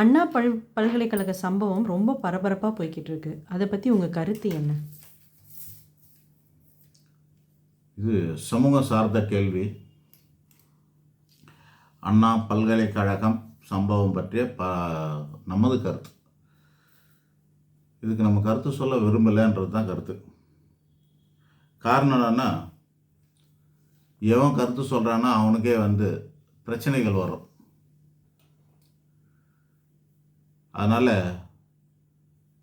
அண்ணா பல்கலைக்கழக சம்பவம் ரொம்ப பரபரப்பா போய்க்கிட்டு இருக்கு. அத பத்தி உங்க கருத்து என்ன? இது சமூக சார்ந்த கேள்வி. அண்ணா பல்கலைக்கழகம் சம்பவம் பற்றிய நமது கருத்து. இதுக்கு நம்ம கருத்து சொல்ல விரும்பலைன்றது தான் கருத்து. காரணம் என்னன்னா, எவன் கருத்து சொல்கிறான்னா அவனுக்கே பிரச்சனைகள் வரும். அதனால்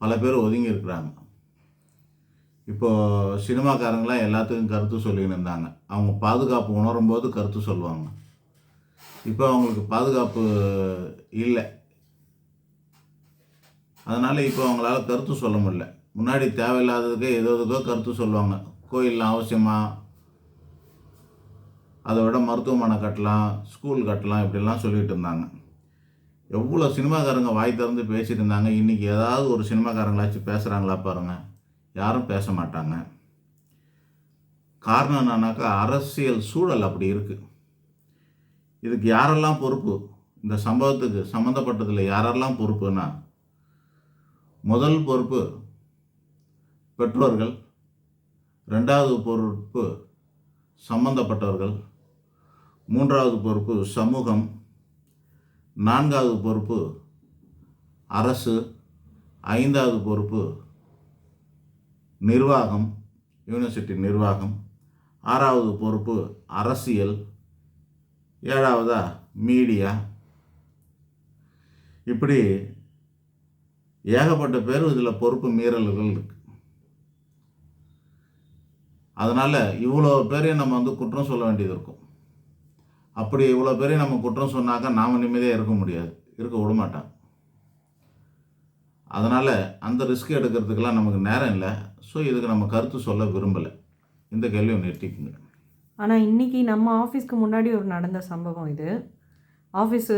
பல பேர் ஒதுங்கி இருக்கிறாங்க. இப்போது சினிமாக்காரங்களாம் எல்லாத்துக்கும் கருத்து சொல்லின்னு இருந்தாங்க. அவங்க பாதுகாப்பு உணரும்போது கருத்து சொல்லுவாங்க. இப்போ அவங்களுக்கு பாதுகாப்பு இல்லை. அதனால் இப்போ அவங்களால கருத்து சொல்ல முடியல. முன்னாடி தேவையில்லாததுக்கு எதுக்கோ கருத்து சொல்லுவாங்க. கோயிலெலாம் அவசியமா, அதை விட மருத்துவமனை கட்டலாம், ஸ்கூல் கட்டலாம், இப்படிலாம் சொல்லிகிட்டு இருந்தாங்க. எவ்வளோ சினிமாக்காரங்க வாய் திறந்து பேசிகிட்டு இருந்தாங்க. இன்றைக்கி ஏதாவது ஒரு சினிமாக்காரங்களாச்சும் பேசுகிறாங்களா பாருங்கள்? யாரும் பேச மாட்டாங்க. காரணம் என்னன்னாக்கா, அரசியல் சூழல் அப்படி இருக்குது. இதுக்கு யாரெல்லாம் பொறுப்பு? இந்த சம்பவத்துக்கு சம்மந்தப்பட்டதில் யாரெல்லாம் பொறுப்புன்னா, முதல் பொறுப்பு பெற்றோர்கள், ரெண்டாவது பொறுப்பு சம்பந்தப்பட்டவர்கள், மூன்றாவது பொறுப்பு சமூகம், நான்காவது பொறுப்பு அரசு, ஐந்தாவது பொறுப்பு நிர்வாகம், யூனிவர்சிட்டி நிர்வாகம், ஆறாவது பொறுப்பு அரசியல், ஏழாவதா மீடியா. இப்படி ஏகப்பட்ட பேர் இதில் பொறுப்பு மீறல்கள் இருக்கு. அதனால் இவ்வளோ பேரையும் நம்ம குற்றம் சொல்ல வேண்டியது இருக்கும். அப்படி இவ்வளோ பேரையும் நம்ம குற்றம் சொன்னாக்கா நாம் நிம்மதியாக இருக்க முடியாது, இருக்க விட மாட்டாங்க. அதனால் அந்த ரிஸ்க் எடுக்கிறதுக்கெல்லாம் நமக்கு நேரம் இல்லை. ஸோ இதுக்கு நம்ம கருத்து சொல்ல விரும்பலை. இந்த கேள்வியை நிறுத்திக்குங்க. ஆனால் இன்றைக்கி நம்ம ஆஃபீஸ்க்கு முன்னாடி ஒரு நடந்த சம்பவம் இது. ஆஃபீஸு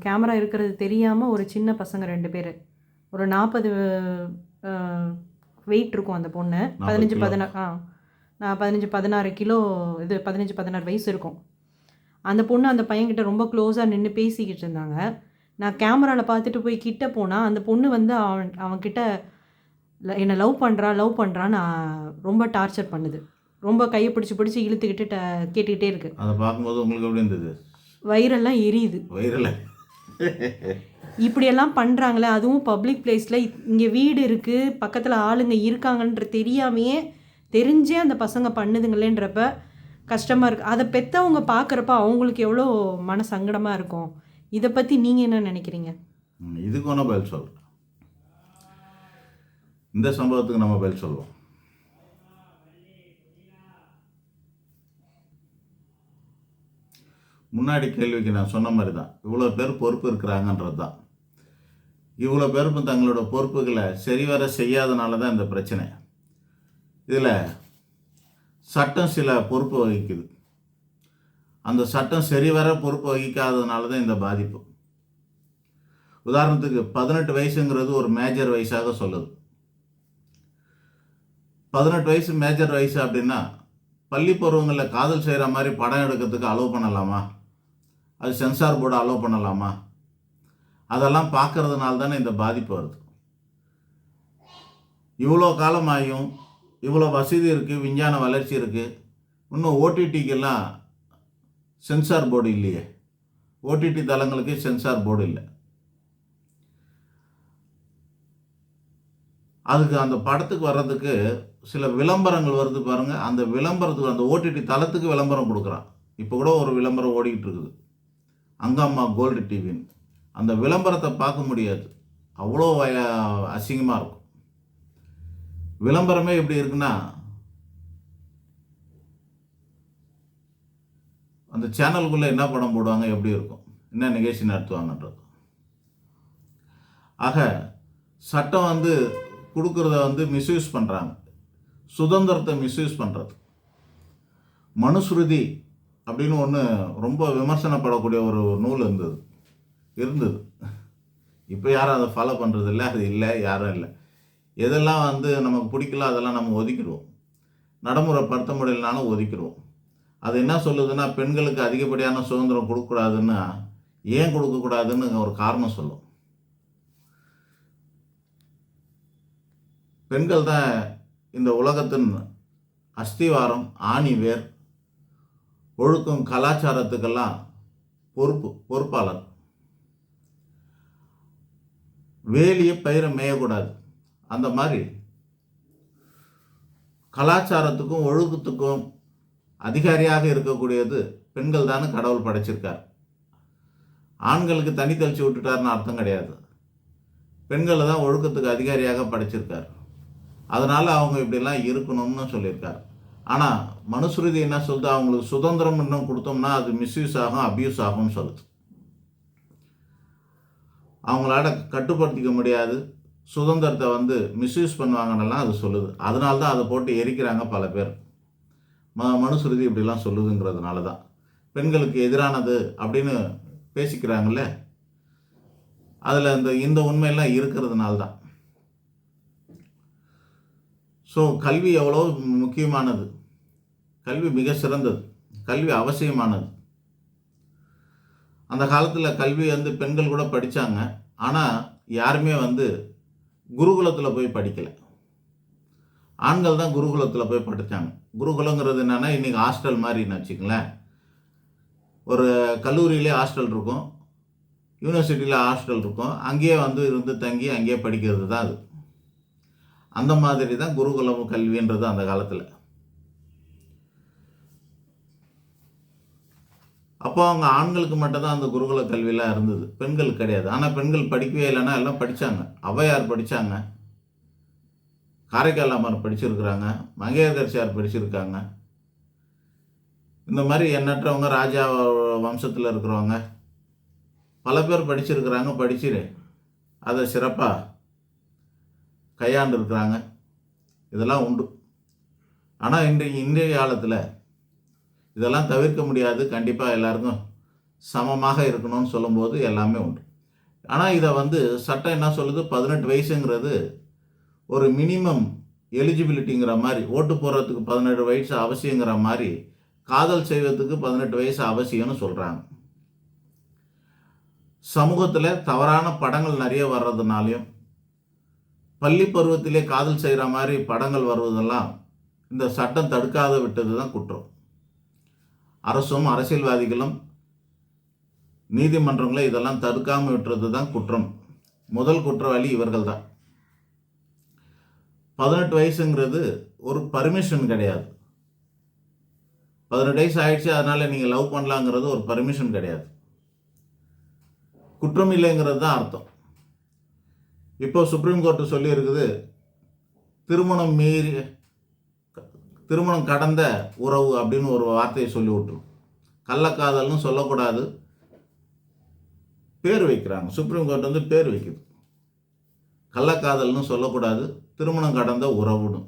கேமரா இருக்கிறது தெரியாமல் ஒரு சின்ன பசங்க 2 பேர், ஒரு 40 வெயிட் இருக்கும் அந்த பொண்ணு, 15-16 கிலோ, இது 15-16 வயசு இருக்கும். அந்த பொண்ணு அந்த பையன்கிட்ட ரொம்ப க்ளோஸாக நின்று பேசிக்கிட்டு இருந்தாங்க. நான் கேமராவில் பார்த்துட்டு போய் கிட்ட போனால் அந்த பொண்ணு அவன்கிட்ட என்னை லவ் பண்ணுறான்னு ரொம்ப டார்ச்சர் பண்ணுது. ரொம்ப கையை பிடிச்சி இழுத்துக்கிட்டு கேட்டுக்கிட்டே இருக்கு. அதை பார்க்கும்போது உங்களுக்கு எப்படி இருந்தது? வயிறெல்லாம் எரியுது. இப்படியெல்லாம் பண்ணுறாங்களே, அதுவும் பப்ளிக் பிளேஸில். இங்கே வீடு இருக்குது, பக்கத்தில் ஆளுங்க இருக்காங்கன்ற தெரிஞ்சே அந்த பசங்க பண்ணுதுங்களேன்றப்ப கஷ்டமாக இருக்குது. அதை பெற்றவங்க பார்க்குறப்ப அவங்களுக்கு எவ்வளோ மன சங்கடமாக இருக்கும். இதை பற்றி நீங்கள் என்ன நினைக்கிறீங்க? இதுக்கு ஒன்றும் பதில் சொல்கிறேன். இந்த சம்பவத்துக்கு நம்ம பதில் சொல்லுவோம். முன்னாடி கேள்விக்கு நான் சொன்ன மாதிரி தான், இவ்வளோ பேர் பொறுப்பு இருக்கிறாங்கன்றது தான். இவ்வளோ பேருக்கும் தங்களோட பொறுப்புகளை சரிவர செய்யாதனால தான் இந்த பிரச்சனை. இதில் சட்டம் சில பொறுப்பு வகிக்குது. அந்த சட்டம் சரிவர பொறுப்பு வகிக்காததுனால தான் இந்த பாதிப்பு. உதாரணத்துக்கு 18 வயசுங்கிறது ஒரு மேஜர் வயசாக சொல்லுது. 18 வயசு மேஜர் வயசு அப்படின்னா, பள்ளி பருவங்களில் காதல் செய்கிற மாதிரி படம் எடுக்கிறதுக்கு அலோவ் பண்ணலாமா? அது சென்சார் போர்டு அலோவ் பண்ணலாமா? அதெல்லாம் பார்க்கறதுனால தானே இந்த பாதிப்பு வருது. இவ்வளோ காலமாயும் இவ்வளோ வசதி இருக்குது, விஞ்ஞான வளர்ச்சி இருக்குது, இன்னும் ஓடிடிக்கெல்லாம் சென்சார் போர்டு இல்லையே. ஓடிடி தளங்களுக்கு சென்சார் போர்டு இல்லை. அதுக்கு அந்த படத்துக்கு வர்றதுக்கு சில விளம்பரங்கள் வருது பாருங்கள். அந்த விளம்பரத்துக்கு, அந்த ஓடிடி தளத்துக்கு விளம்பரம் கொடுக்குறான். இப்போ கூட ஒரு விளம்பரம் ஓடிக்கிட்டு இருக்குது, அங்கம்மா கோல்டு டிவின்னு. அந்த விளம்பரத்தை பார்க்க முடியாது, அவ்வளோ அசிங்கமாக இருக்கும். விளம்பரமே எப்படி இருக்குன்னா, அந்த சேனலுக்குள்ளே என்ன படம் போடுவாங்க, எப்படி இருக்கும், என்ன நிகழ்ச்சி நடத்துவாங்கன்றது. ஆக சட்டம் கொடுக்குறத மிஸ்யூஸ் பண்ணுறாங்க. சுதந்திரத்தை மிஸ்யூஸ் பண்ணுறது. மனுஸ்ருதி அப்படின்னு ஒன்று ரொம்ப விமர்சனப்படக்கூடிய ஒரு நூல் இருந்தது. இப்போ யாரும் அதை ஃபாலோ பண்ணுறது இல்லை, அது இல்லை, யாரும் இல்லை. எதெல்லாம் நமக்கு பிடிக்கல அதெல்லாம் நம்ம ஒதுக்கிடுவோம். நடைமுறைப்படுத்த முடியலனாலும் ஒதுக்கிடுவோம். அது என்ன சொல்லுதுன்னா, பெண்களுக்கு அதிகப்படியான சுதந்திரம் கொடுக்கக்கூடாதுன்னா, ஏன் கொடுக்கக்கூடாதுன்னு ஒரு காரணம் சொல்லும். பெண்கள் தான் இந்த உலகத்தின் அஸ்திவாரம், ஆணிவேர், ஒழுக்கம், கலாச்சாரத்துக்கெல்லாம் பொறுப்பாளர். வேலியை பயிரை மேயக்கூடாது. அந்த மாதிரி கலாச்சாரத்துக்கும் ஒழுக்கத்துக்கும் அதிகாரியாக இருக்கக்கூடியது பெண்கள் தானே கடவுள் படைச்சிருக்கார். ஆண்களுக்கு தனி தெளிச்சு விட்டுட்டாருன்னு அர்த்தம் கிடையாது. பெண்களை தான் ஒழுக்கத்துக்கு அதிகாரியாக படைச்சிருக்கார். அதனால் அவங்க இப்படிலாம் இருக்கணும்னு சொல்லியிருக்கார். ஆனால் மனுஸ்ருதி என்ன சொல்லுது, அவங்களுக்கு சுதந்திரம் இன்னும் கொடுத்தோம்னா அது மிஸ்யூஸ் ஆகும், அப்யூஸ் ஆகும்னு சொல்லுது. அவங்களால கட்டுப்படுத்திக்க முடியாது, சுதந்திரத்தை மிஸ்யூஸ் பண்ணுவாங்கன்னெல்லாம் அது சொல்லுது. அதனால தான் அதை போட்டு எரிக்கிறாங்க பல பேர். மனுஸ்ருதி இப்படிலாம் சொல்லுதுங்கிறதுனால தான் பெண்களுக்கு எதிரானது அப்படின்னு பேசிக்கிறாங்கல்ல, அதில் இந்த உண்மையெல்லாம் இருக்கிறதுனால தான். ஸோ கல்வி எவ்வளோ முக்கியமானது, கல்வி மிக சிறந்தது, கல்வி அவசியமானது. அந்த காலத்தில் கல்வி பெண்கள் கூட படித்தாங்க. ஆனால் யாருமே குருகுலத்தில் போய் படிக்கலை. ஆண்கள் தான் குருகுலத்தில் போய் படித்தாங்க. குருகுலங்கிறது என்னென்னா இன்றைக்கி ஹாஸ்டல் மாதிரின்னு வச்சுக்கங்களேன். ஒரு கல்லூரியிலே ஹாஸ்டல் இருக்கும், யூனிவர்சிட்டியில் ஹாஸ்டல் இருக்கும். அங்கேயே இருந்து தங்கி அங்கேயே படிக்கிறது தான் அது. அந்த மாதிரி தான் குருகுலம் கல்வின்றது அந்த காலத்தில். அப்போ அவங்க ஆண்களுக்கு மட்டும்தான் அந்த குருகுல கல்வியெலாம் இருந்தது, பெண்களுக்கு கிடையாது. ஆனால் பெண்கள் படிக்கவே இல்லைன்னா எல்லாம் படித்தாங்க. ஔவையார் படித்தாங்க, காரைக்கால் அம்மார் படிச்சிருக்கிறாங்க, மங்கையர்கரசியார் படிச்சிருக்காங்க. இந்த மாதிரி எண்ணற்றவங்க, ராஜா வம்சத்தில் இருக்கிறவங்க பல பேர் படிச்சிருக்கிறாங்க. படிச்சு அதை சிறப்பாக கையாண்டு இருக்கிறாங்க. இதெல்லாம் உண்டு. ஆனால் இன்றைய காலத்தில் இதெல்லாம் தவிர்க்க முடியாது. கண்டிப்பாக எல்லாருக்கும் சமமாக இருக்கணும்னு சொல்லும்போது எல்லாமே உண்டு. ஆனால் இதை சட்டம் என்ன சொல்லுது, 18 வயசுங்கிறது ஒரு மினிமம் எலிஜிபிலிட்டிங்கிற மாதிரி, ஓட்டு போடுறதுக்கு 18 வயசு அவசியங்கிற மாதிரி, காதல் செய்வதற்கு 18 வயசு அவசியம்னு சொல்கிறாங்க. சமூகத்தில் தவறான படங்கள் நிறைய வர்றதுனாலையும், பள்ளி பருவத்திலே காதல் செய்கிற மாதிரி படங்கள் வருவதெல்லாம் இந்த சட்டம் தடுக்காத விட்டது தான் குற்றம். அரசும் அரசியல்வாதிகளும் நீதிமன்றங்களும் இதெல்லாம் தடுக்காமல் விட்டுறது தான் குற்றம். முதல் குற்றவாளி இவர்கள் தான். 18 வயசுங்கிறது ஒரு பர்மிஷன் கிடையாது. 18 வயசு ஆயிடுச்சு அதனால் நீங்கள் லவ் பண்ணலாங்கிறது ஒரு பர்மிஷன் கிடையாது. குற்றம் இல்லைங்கிறது தான் அர்த்தம். இப்போ சுப்ரீம் கோர்ட்டு சொல்லியிருக்குது, திருமணம் கடந்த உறவு அப்படின்னு ஒரு வார்த்தையை சொல்லி விட்டுரும். கள்ளக்காதல்னு சொல்லக்கூடாது, பேர் வைக்கிறாங்க. சுப்ரீம் கோர்ட் பேர் வைக்குது. கள்ளக்காதல்னு சொல்லக்கூடாது, திருமணம் கடந்த உறவுன்னு.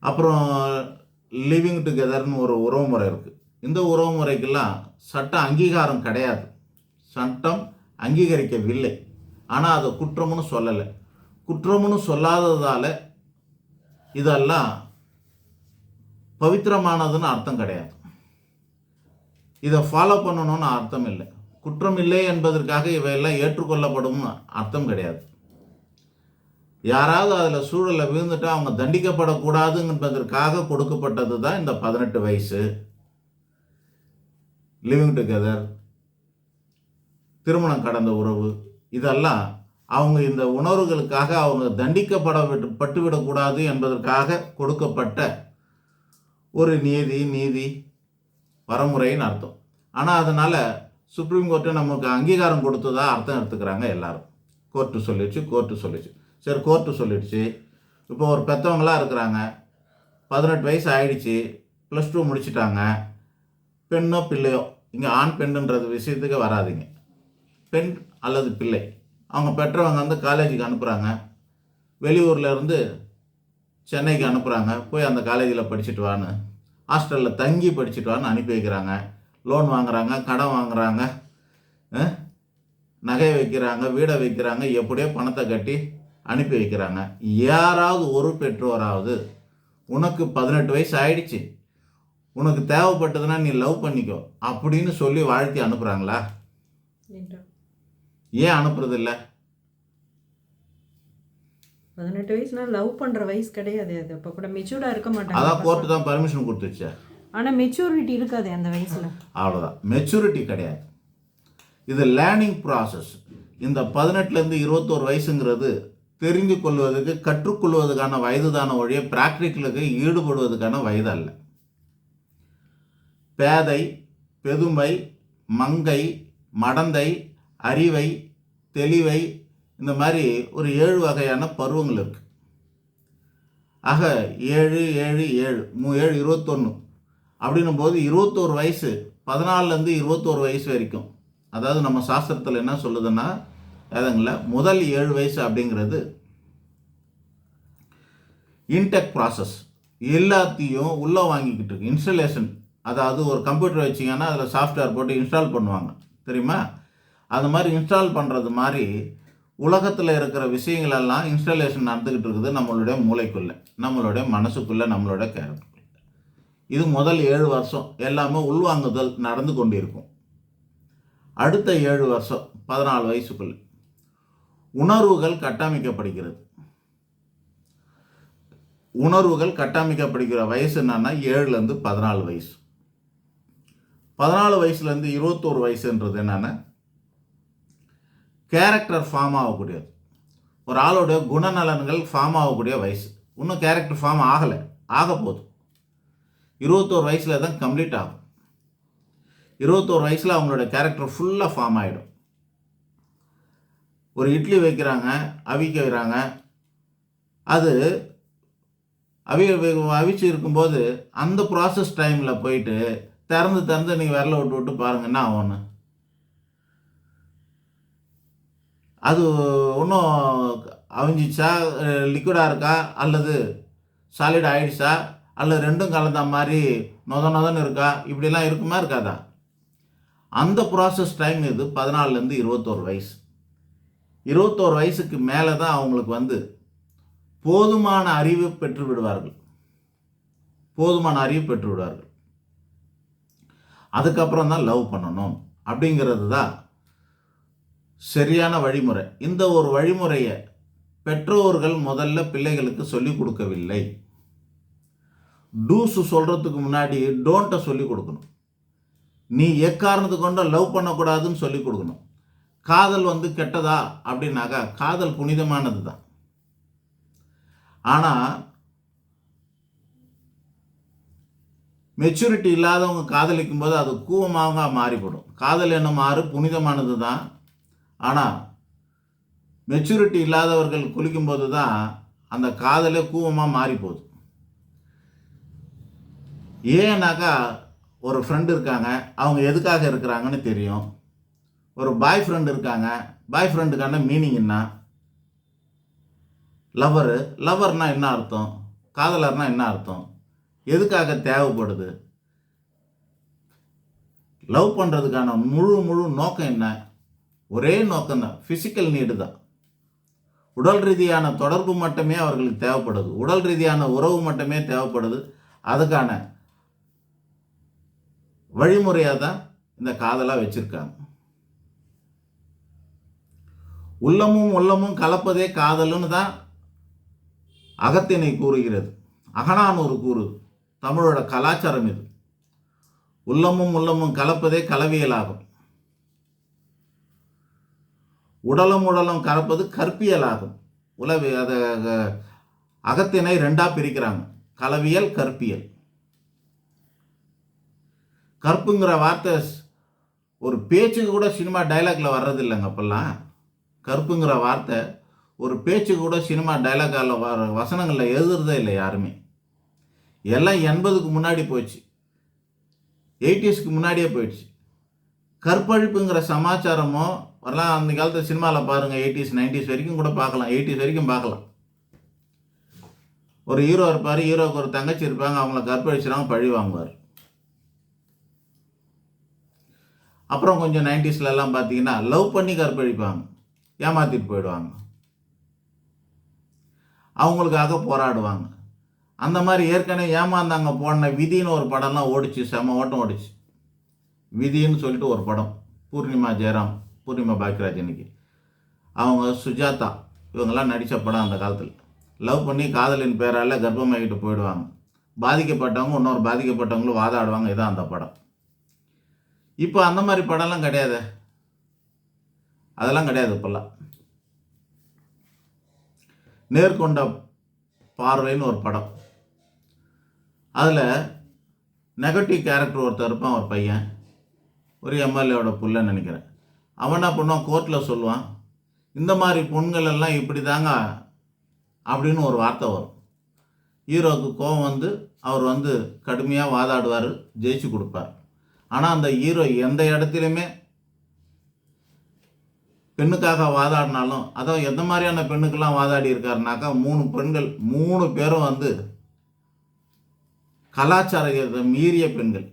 அப்புறம் லிவிங் டுகெதர்னு ஒரு உறவு முறை இருக்குது. இந்த உறவு முறைக்கெல்லாம் சட்ட அங்கீகாரம் கிடையாது, சட்டம் அங்கீகரிக்கவில்லை. ஆனால் அதை குற்றம்னு சொல்லலை. குற்றம்னு சொல்லாததால் இதெல்லாம் பவித்திரமானதுன்னு அர்த்தம் கிடையாது. இதை ஃபாலோ பண்ணணும்னு அர்த்தம் இல்லை. குற்றம் இல்லை என்பதற்காக இவையெல்லாம் ஏற்றுக்கொள்ளப்படும் அர்த்தம் கிடையாது. யாராவது அதில் சூழலை விழுந்துட்டு அவங்க தண்டிக்கப்படக்கூடாது என்பதற்காக கொடுக்கப்பட்டது தான் இந்த 18 வயசு, லிவிங் டுகெதர், திருமணம் கடந்த உறவு. இதெல்லாம் அவங்க இந்த உணர்வுகளுக்காக அவங்க தண்டிக்கப்பட்டுவிடக்கூடாது என்பதற்காக கொடுக்கப்பட்ட ஒரு நீதி வரமுறைன்னு அர்த்தம். ஆனால் அதனால் சுப்ரீம் கோர்ட்டு நமக்கு அங்கீகாரம் கொடுத்ததா அர்த்தம் எடுத்துக்கிறாங்க எல்லாரும். கோர்ட்டு சொல்லிடுச்சு. சரி, கோர்ட்டு சொல்லிடுச்சு. இப்போ ஒரு பெற்றவங்களாக இருக்கிறாங்க, 18 வயசு ஆயிடுச்சு, +2 முடிச்சிட்டாங்க. பெண்ணோ பிள்ளையோ, இங்கே ஆண் பெண்ணுன்றது விஷயத்துக்கு வராதிங்க. பெண் அல்லது பிள்ளை, அவங்க பெற்றவங்க காலேஜுக்கு அனுப்புகிறாங்க. வெளியூரில் இருந்து சென்னைக்கு அனுப்புகிறாங்க, போய் அந்த காலேஜில் படிச்சுட்டு வான்னு, ஹாஸ்டலில் தங்கி படிச்சுட்டு வான்னு அனுப்பி வைக்கிறாங்க. லோன் வாங்குறாங்க, கடன் வாங்குறாங்க, நகை வைக்கிறாங்க, வீடை வைக்கிறாங்க, எப்படியோ பணத்தை கட்டி அனுப்பி வைக்கிறாங்க. யாராவது ஒரு பெற்றோராவது உனக்கு 18 வயசு ஆயிடுச்சு, உனக்கு தேவைப்பட்டதுன்னா நீ லவ் பண்ணிக்கோ அப்படின்னு சொல்லி வாழ்த்தி அனுப்புகிறாங்களா? ஏன் அனுப்புறதில்லை? 18 வயசுனா லவ் பண்ணுற வயசு கிடையாது. அது அப்போ கூட மெச்சூர்டாக இருக்க மாட்டாங்க. அதான் கோர்ட்டு தான் பர்மிஷன் கொடுத்துச்சு. ஆனால் மெச்சூரிட்டி இருக்காது அந்த வயசில். அவ்வளோதான், மெச்சூரிட்டி கிடையாது. இது லேர்னிங் ப்ராசஸ். இந்த 18லேருந்து 21 வயசுங்கிறது தெரிந்து கொள்வதற்கு, கற்றுக்கொள்வதற்கான வயது தான ஒழிய ப்ராக்டிக்கலுக்கு ஈடுபடுவதற்கான வயது அல்ல. பேதை, பெதுமை, மங்கை, மடந்தை, அறிவை, தெளிவை, இந்த மாதிரி ஒரு 7 வகையான பருவங்கள் இருக்கு. ஆக 7 7 7 7 21 அப்படின்னும் போது 21 வயசு, 14லேருந்து 21 வயசு வரைக்கும், அதாவது நம்ம சாஸ்திரத்தில் என்ன சொல்லுதுன்னா, வேதங்களில் முதல் 7 வயசு அப்படிங்கிறது இன்டெக் ப்ராசஸ். எல்லாத்தையும் உள்ளே வாங்கிக்கிட்டு இருக்கு. இன்ஸ்டலேஷன், அதாவது ஒரு கம்ப்யூட்டர் வச்சிங்கன்னா அதில் சாஃப்ட்வேர் போட்டு இன்ஸ்டால் பண்ணுவாங்க தெரியுமா? அது மாதிரி இன்ஸ்டால் பண்ணுறது மாதிரி உலகத்தில் இருக்கிற விஷயங்களெல்லாம் இன்ஸ்டாலேஷன் நடந்துக்கிட்டு இருக்குது நம்மளுடைய மூளைக்குள்ளே, நம்மளுடைய மனசுக்குள்ளே, நம்மளோட கேரக்டருக்குள்ளே. இது முதல் 7 வருஷம் எல்லாமே உள்வாங்குதல் நடந்து கொண்டு இருக்கும். அடுத்த 7 வருஷம் 14 வயசுக்குள்ள உணர்வுகள் கட்டமைக்கப்படுகிறது. உணர்வுகள் கட்டமைக்கப்படுகிற வயசு என்னன்னா 7லேருந்து 14 வயசு. 14 வயசுலேருந்து 21 வயசுன்றது என்னென்னா கேரக்டர் ஃபார்ம் ஆகக்கூடியது. ஒரு ஆளோட குணநலன்கள் ஃபார்ம் ஆகக்கூடிய வயசு. இன்னும் கேரக்டர் ஃபார்ம் ஆகலை, ஆக போகுது. 21 வயசில் தான் கம்ப்ளீட் ஆகும். 21 வயசில் அவங்களோட கேரக்டர் ஃபுல்லாக ஃபார்ம் ஆகிடும். ஒரு இட்லி வைக்கிறாங்க, அவிக்க வைக்கிறாங்க. அது அவிச்சு இருக்கும்போது அந்த ப்ராசஸ் டைமில் போயிட்டு திறந்து நீங்கள் விரல விட்டு பாருங்கன்னா ஒன்று அது இன்னும் அவிஞ்சிச்சா, லிக்விடாக இருக்கா, அல்லது சாலிட் ஆகிடுச்சா, அல்லது ரெண்டும் கலந்த மாதிரி நொதன்னு இருக்கா, இப்படிலாம் இருக்குமா இருக்காதா? அந்த ப்ராசஸ் டைம் இது 14லேருந்து 21 வயசு. 21 வயசுக்கு மேலே தான் அவங்களுக்கு போதுமான அறிவு பெற்று விடுவார்கள். அதுக்கப்புறம் தான் லவ் பண்ணணும் அப்படிங்கிறது தான் சரியான வழிமுறை. இந்த ஒரு வழிமுறையை பெற்றோர்கள் முதல்ல பிள்ளைகளுக்கு சொல்லிக் கொடுக்கவில்லை. டூஸ் சொல்கிறதுக்கு முன்னாடி டோன்ட்டை சொல்லிக் கொடுக்கணும். நீ எக்காரணத்துக்கு கொண்டு லவ் பண்ணக்கூடாதுன்னு சொல்லிக் கொடுக்கணும். காதல் கெட்டதா அப்படின்னாக்கா காதல் புனிதமானது தான். ஆனால் மெச்சூரிட்டி இல்லாதவங்க காதலிக்கும் போது அது கூவமாக மாறிப்படும். காதல் என்ன மாறு புனிதமானது தான். ஆனால் மெச்சூரிட்டி இல்லாதவர்கள் குளிக்கும்போது தான் அந்த காதலே கூவமாக மாறி போகுது. ஏன்னாக்கா ஒரு ஃப்ரெண்டு இருக்காங்க, அவங்க எதுக்காக இருக்கிறாங்கன்னு தெரியும். ஒரு பாய் ஃப்ரெண்டு இருக்காங்க, பாய் ஃப்ரெண்டுக்கான மீனிங் என்ன? லவர்னா என்ன அர்த்தம்? காதலர்னா என்ன அர்த்தம்? எதுக்காக தேவைப்படுது? லவ் பண்ணுறதுக்கான முழு நோக்கம் என்ன? ஒரே நோக்கம்தான், ஃபிசிக்கல் நீடு தான். உடல் ரீதியான தொடர்பு மட்டுமே அவர்களுக்கு தேவைப்படுது. உடல் ரீதியான உறவு மட்டுமே தேவைப்படுது. அதுக்கான வழிமுறையாக தான் இந்த காதலாக வச்சுருக்காங்க. உள்ளமும் கலப்பதே காதல்னு தான் அகத்திணை கூறுகிறது. அகநானூறு கூறுது. தமிழோட கலாச்சாரம் இது. உள்ளமும் கலப்பதே கலவியலாகும். உடலும் கலப்பது கற்பியலாகும். அதை அகத்தினை 2ஆக பிரிக்கிறாங்க, கலவியல், கற்பியல். கற்புங்கிற வார்த்தை ஒரு பேச்சுக்கு கூட சினிமா டைலாக்ல வர்றது இல்லைங்க அப்பெல்லாம். கற்புங்கிற வார்த்தை ஒரு பேச்சுக்கு கூட சினிமா டைலாக்ல வசனங்களில் எழுதுறதே இல்லை யாருமே. எல்லாம் 80க்கு முன்னாடி போயிடுச்சு, 80ஸ்க்கு முன்னாடியே போயிடுச்சு. கற்பழிப்புங்கிற சமாச்சாரமோ வரலாம். அந்த காலத்து சினிமாவில் பாருங்கள், 80s 90s வரைக்கும் கூட பார்க்கலாம், 80s வரைக்கும் பார்க்கலாம். ஒரு ஹீரோ இருப்பார், ஹீரோவுக்கு ஒரு தங்கச்சி இருப்பாங்க, அவங்கள கற்பழிச்சுறாங்க, பழி வாங்குவார். அப்புறம் கொஞ்சம் 90ஸ்லாம் பார்த்தீங்கன்னா லவ் பண்ணி கற்பழிப்பாங்க, ஏமாற்றிட்டு போயிடுவாங்க, அவங்களுக்காக போராடுவாங்க. அந்த மாதிரி ஏற்கனவே ஏமாந்தாங்க போன விதின்னு ஒரு படம்லாம் ஓடிச்சு, செம ஓட்டம் ஓடிச்சு. விதின்னு சொல்லிட்டு ஒரு படம், பூர்ணிமா ஜெயராம், பூர்ணிமா பாக்கியராஜ், இன்னைக்கு அவங்க சுஜாதா இவங்கெல்லாம் நடித்த படம் அந்த காலத்தில். லவ் பண்ணி காதலின் பேரால் கர்ப்பமாகிட்டு போயிடுவாங்க. பாதிக்கப்பட்டவங்க இன்னொரு பாதிக்கப்பட்டவங்களும் வாதாடுவாங்க. இதான் அந்த படம். இப்போ அந்த மாதிரி படம்லாம் கிடையாது. அதெல்லாம் கிடையாது இப்போல்லாம். நேர்கொண்ட பார்வைன்னு ஒரு படம். அதில் நெகட்டிவ் கேரக்டர் ஒருத்தர் இருப்பான், ஒரு பையன், ஒரு எம்எல்ஏவோட புள்ளன்னு நினைக்கிறேன். அவன் என்ன பண்ணுவான், கோர்ட்டில் சொல்லுவான், இந்த மாதிரி பொண்கள் எல்லாம் இப்படி தாங்க அப்படின்னு ஒரு வார்த்தை வரும். ஹீரோவுக்கு கோபம் வந்து அவர் வந்து கடுமையாக வாதாடுவார், ஜெயிச்சு கொடுப்பார். ஆனால் அந்த ஹீரோ எந்த இடத்துலையுமே பெண்ணுக்காக வாதாடினாலும், அதாவது எந்த மாதிரியான பெண்ணுக்கெல்லாம் வாதாடி இருக்காருனாக்கா, 3 பேரும் வந்து கலாச்சாரத்தை மீறிய பெண்கள்.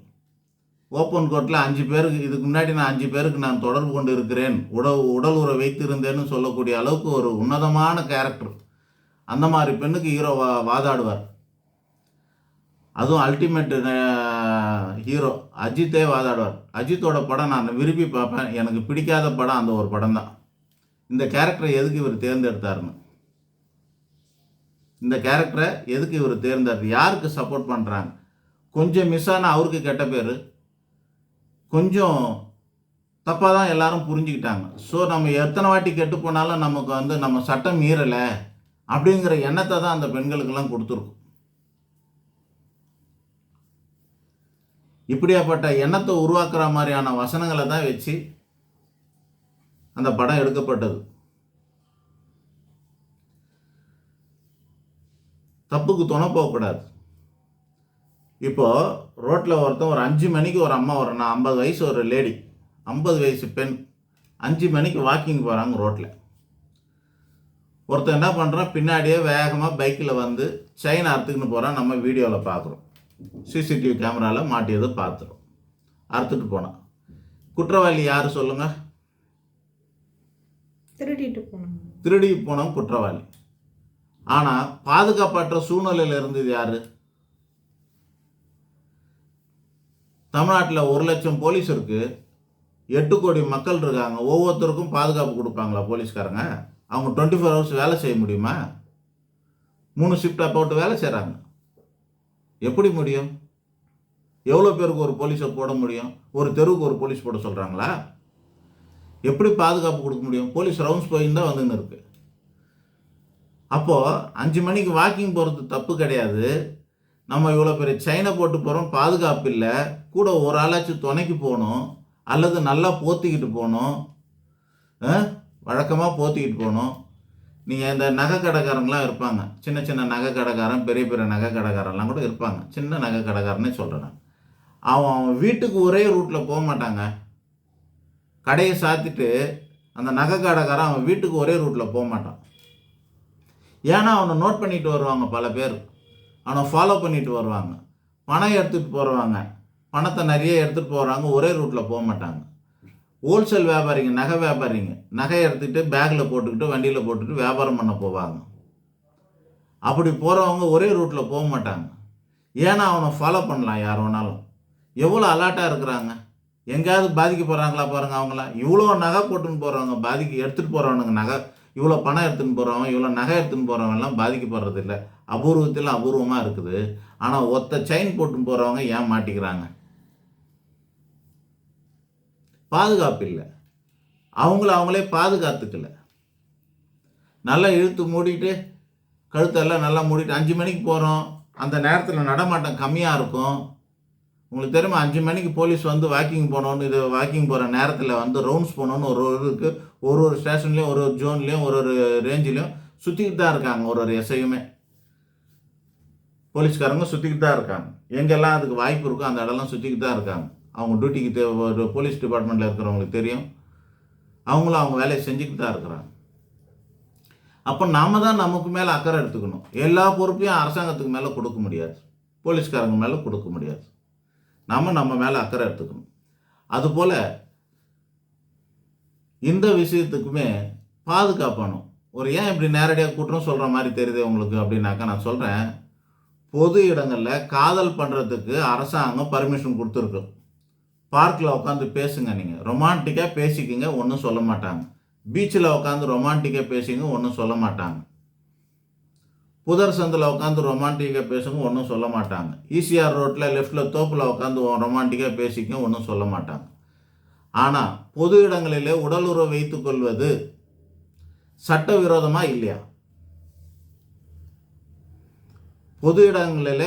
ஓப்பன் கோர்ட்டில் 5 பேருக்கு, இதுக்கு முன்னாடி நான் 5 பேருக்கு நான் தொடர்பு கொண்டு இருக்கிறேன், உடல் உறவை வைத்திருந்தேன்னு சொல்லக்கூடிய அளவுக்கு ஒரு உன்னதமான கேரக்டர். அந்த மாதிரி பெண்ணுக்கு ஹீரோ வாதாடுவார். அதுவும் அல்டிமேட் ஹீரோ அஜித்தே வாதாடுவார். அஜித்தோட படம் நான் விரும்பி பார்ப்பேன். எனக்கு பிடிக்காத படம் அந்த ஒரு படம் தான். இந்த கேரக்டரை எதுக்கு இவர் தேர்ந்தெடுத்தாருன்னு, இந்த கேரக்டரை எதுக்கு இவர் தேர்ந்தெடுத்து, யாருக்கு சப்போர்ட் பண்ணுறாங்க? கொஞ்சம் மிஸ் ஆனால் அவருக்கு கெட்ட பேர், கொஞ்சம் தப்பாக தான் எல்லாரும் புரிஞ்சுக்கிட்டாங்க. ஸோ நம்ம எத்தனை வாட்டி கெட்டு போனாலும் நமக்கு வந்து நம்ம சட்டம் மீறலை அப்படிங்கிற எண்ணத்தை தான் அந்த பெண்களுக்கெல்லாம் கொடுத்துருக்கும். இப்படியாப்பட்ட எண்ணத்தை உருவாக்குற மாதிரியான வசனங்களை தான் வச்சு அந்த படம் எடுக்கப்பட்டது. தப்புக்கு துணை போகக்கூடாது. இப்போது ரோட்டில் ஒருத்தன் ஒரு 5 மணிக்கு ஒரு அம்மா, ஒரு 50 வயசு ஒரு லேடி, 50 வயசு பெண் 5 மணிக்கு வாக்கிங் போகிறாங்க ரோட்டில். ஒருத்தன் என்ன பண்ணுறான், பின்னாடியே வேகமாக பைக்கில் வந்து செயின் அறுத்துக்கின்னு போகிறான். நம்ம வீடியோவில் பார்க்குறோம், சிசிடிவி கேமராவில் மாட்டியதை பார்த்துரும். அறுத்துட்டு போனான். குற்றவாளி யார் சொல்லுங்கள்? திருடி போனவன் குற்றவாளி. ஆனால் பாதுகாப்பற்ற சூழ்நிலையில் இருந்தது யார்? தமிழ்நாட்டில் 1 லட்சம் போலீஸ் இருக்குது, 8 கோடி மக்கள் இருக்காங்க. ஒவ்வொருத்தருக்கும் பாதுகாப்பு கொடுப்பாங்களா போலீஸ்காரங்க? அவங்க 24 ஹவர்ஸ் வேலை செய்ய முடியுமா? 3 ஷிஃப்டாக போட்டு வேலை செய்கிறாங்க. எப்படி முடியும்? எவ்வளோ பேருக்கு ஒரு போலீஸை போட முடியும்? ஒரு தெருவுக்கு ஒரு போலீஸ் போட சொல்கிறாங்களா? எப்படி பாதுகாப்பு கொடுக்க முடியும்? போலீஸ் ரவுண்ட்ஸ் போயின்னு தான் வந்துன்னு இருக்குது. அப்போது 5 மணிக்கு வாக்கிங் போகிறது தப்பு கிடையாது. நம்ம இவ்வளோ பெரிய செயினை போட்டு போகிறோம், பாதுகாப்பு இல்லை, கூட ஒரு ஆளாச்சும் துணைக்கு போகணும், அல்லது நல்லா போத்திக்கிட்டு போகணும், வழக்கமாக போத்திக்கிட்டு போகணும். நீங்கள் இந்த நகை கடைக்காரங்களாம் இருப்பாங்க, சின்ன சின்ன நகை கடைக்காரன், பெரிய பெரிய நகை கடைக்காரெல்லாம் கூட இருப்பாங்க. சின்ன நகை கடைக்காரனே சொல்கிறேன். அவன் வீட்டுக்கு ஒரே ரூட்டில் போக மாட்டாங்க. கடையை சாத்திட்டு அந்த நகை கடைக்காரன் அவன் வீட்டுக்கு ஒரே ரூட்டில் போக மாட்டான். ஏன்னா அவனை நோட் பண்ணிட்டு வருவாங்க, பல பேர் அவனை ஃபாலோ பண்ணிட்டு வருவாங்க, பணம் எடுத்துகிட்டு போடுவாங்க, பணத்தை நிறைய எடுத்துகிட்டு போகிறாங்க, ஒரே ரூட்டில் போக மாட்டாங்க. ஹோல்சேல் வியாபாரிங்க, நகை வியாபாரிங்க, நகையை எடுத்துகிட்டு பேக்கில் போட்டுக்கிட்டு வண்டியில் போட்டுக்கிட்டு வியாபாரம் பண்ண போவாங்க. அப்படி போகிறவங்க ஒரே ரூட்டில் போக மாட்டாங்க. ஏன்னா அவனை ஃபாலோ பண்ணலாம் யார் வேணாலும். எவ்வளோ அலர்ட்டாக இருக்கிறாங்க, எங்கேயாவது பாதிக்கப்படுறாங்களா பாருங்கள். அவங்களாம் இவ்வளோ நகை போட்டுன்னு போகிறவங்க, எடுத்துகிட்டு போகிறவனுங்க, நகை இவ்வளோ பணம் எடுத்துன்னு போகிறவன், இவ்வளோ நகை எடுத்துன்னு போகிறவங்கலாம் பாதிக்கப்படுறது இல்லை. அபூர்வத்தில் அபூர்வமாக இருக்குது. ஆனால் ஒத்த செயின் போட்டுன்னு போகிறவங்க ஏன் மாட்டிக்கிறாங்க? பாதுகாப்பு இல்லை, அவங்களே பாதுகாத்துக்கல. நல்லா இழுத்து மூடிட்டு, கழுத்தெல்லாம் நல்லா மூடிட்டு 5 மணிக்கு போகிறோம். அந்த நேரத்தில் நடமாட்டம் கம்மியாக இருக்கும். உங்களுக்கு தெரியுமா, 5 மணிக்கு போலீஸ் வந்து வாக்கிங் போகணுன்னு, இது வாக்கிங் போகிற நேரத்தில் வந்து ரவுண்ட்ஸ் போகணுன்னு ஒரு ஸ்டேஷன்லேயும், ஒரு ஜோன்லேயும், ஒரு ரேஞ்சிலையும் சுற்றிக்கிட்டு தான் இருக்காங்க. ஒரு எஸ்ஐயுமே போலீஸ்காரங்க சுற்றிக்கிட்டு தான் இருக்காங்க. எங்கெல்லாம் அதுக்கு வாய்ப்பு இருக்கோ அந்த இடம்லாம் சுற்றிக்கிட்டு தான் இருக்காங்க. அவங்க டியூட்டிக்கு ஒரு போலீஸ் டிபார்ட்மெண்ட்டில் இருக்கிறவங்களுக்கு தெரியும். அவங்களும் அவங்க வேலையை செஞ்சுக்கிட்டு தான் இருக்கிறாங்க. அப்போ நாம் தான் நமக்கு மேலே அக்கறை எடுத்துக்கணும். எல்லா பொறுப்பையும் அரசாங்கத்துக்கு மேலே கொடுக்க முடியாது, போலீஸ்காரங்க மேலே கொடுக்க முடியாது. நம்ம மேலே அக்கறை எடுத்துக்கணும். அதுபோல் இந்த விஷயத்துக்குமே பாதுகாப்பணும். ஏன் இப்படி நேரடியாக குற்றம் சொல்கிற மாதிரி தெரியுது உங்களுக்கு அப்படின்னாக்கா, நான் சொல்கிறேன், பொது இடங்களில் காதல் பண்ணுறதுக்கு அரசாங்கம் பர்மிஷன் கொடுத்துருக்கு. பார்க்கில் உட்காந்து பேசுங்க, நீங்கள் ரொமான்டிக்காக பேசிக்கிங்க, ஒன்றும் சொல்ல மாட்டாங்க. பீச்சில் உட்காந்து ரொமான்டிக்காக பேசிங்க, ஒன்றும் சொல்ல மாட்டாங்க. புதர் சந்தில் உட்காந்து ரொமான்டிக்காக பேசுங்க, ஒன்றும் சொல்ல மாட்டாங்க. ஈசிஆர் ரோட்டில் லெஃப்டில் தோப்பில் உட்காந்து ரொமான்டிக்காக பேசிக்க ஒன்றும் சொல்ல மாட்டாங்க. ஆனால் பொது இடங்களிலே உடலுறவு வைத்துக் கொள்வது சட்டவிரோதமா இல்லையா? பொது இடங்களிலே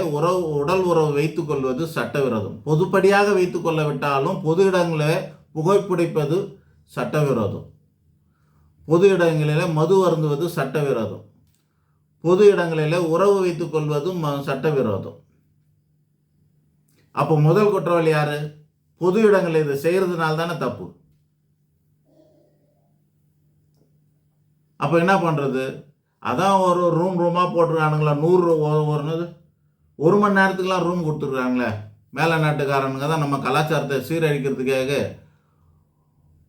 உடல் உறவு வைத்துக் கொள்வது சட்டவிரோதம். பொதுப்படியாக வைத்துக் கொள்ள விட்டாலும் பொது இடங்களில் புகைப்பிடிப்பது சட்டவிரோதம். பொது இடங்களிலே மது அருந்துவது சட்டவிரோதம். பொது இடங்களிலே உறவு வைத்துக் கொள்வதும் சட்டவிரோதம். அப்போ முதல் குற்றவாளி யாரு? பொது இடங்களில் இதை செய்யறதுனால தானே தப்பு. அப்போ என்ன பண்ணுறது? அதான் ஒரு ரூமாக போட்டிருக்கானுங்களா, 100 ஒரு மணி நேரத்துக்குலாம் ரூம் கொடுத்துருக்காங்களே. மேலை நாட்டுக்காரனுங்க தான் நம்ம கலாச்சாரத்தை சீரழிக்கிறதுக்காக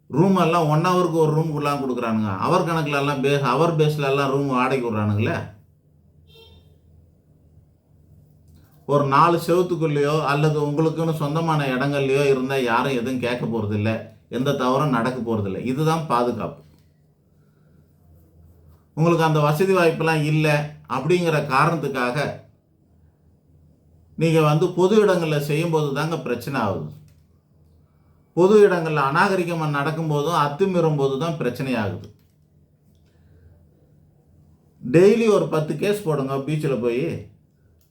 ரூம் எல்லாம் 1 ஹவருக்கு ஒரு ரூமுக்குலாம் கொடுக்குறானுங்க. அவர் கணக்கில் எல்லாம் அவர் பேஸில் எல்லாம் ரூம் வாடகைக்கு விட்றானுங்களே. ஒரு 4 செவத்துக்குள்ளேயோ அல்லது உங்களுக்குன்னு சொந்தமான இடங்கள்லையோ இருந்தால் யாரும் எதுவும் கேட்க போகிறதில்ல, எந்த தவறும் நடக்க போகிறதில்ல. இதுதான் பாதுகாப்பு. உங்களுக்கு அந்த வசதி வாய்ப்பெல்லாம் இல்லை அப்படிங்கிற காரணத்துக்காக நீங்கள் பொது இடங்களில் செய்யும்போது தாங்க பிரச்சனை ஆகுது. பொது இடங்களில் அநாகரிகமாக நடக்கும்போதும் அத்துமீறும் போது தான் பிரச்சனை ஆகுது. டெய்லி ஒரு 10 கேஸ் போடுங்க பீச்சில் போய்.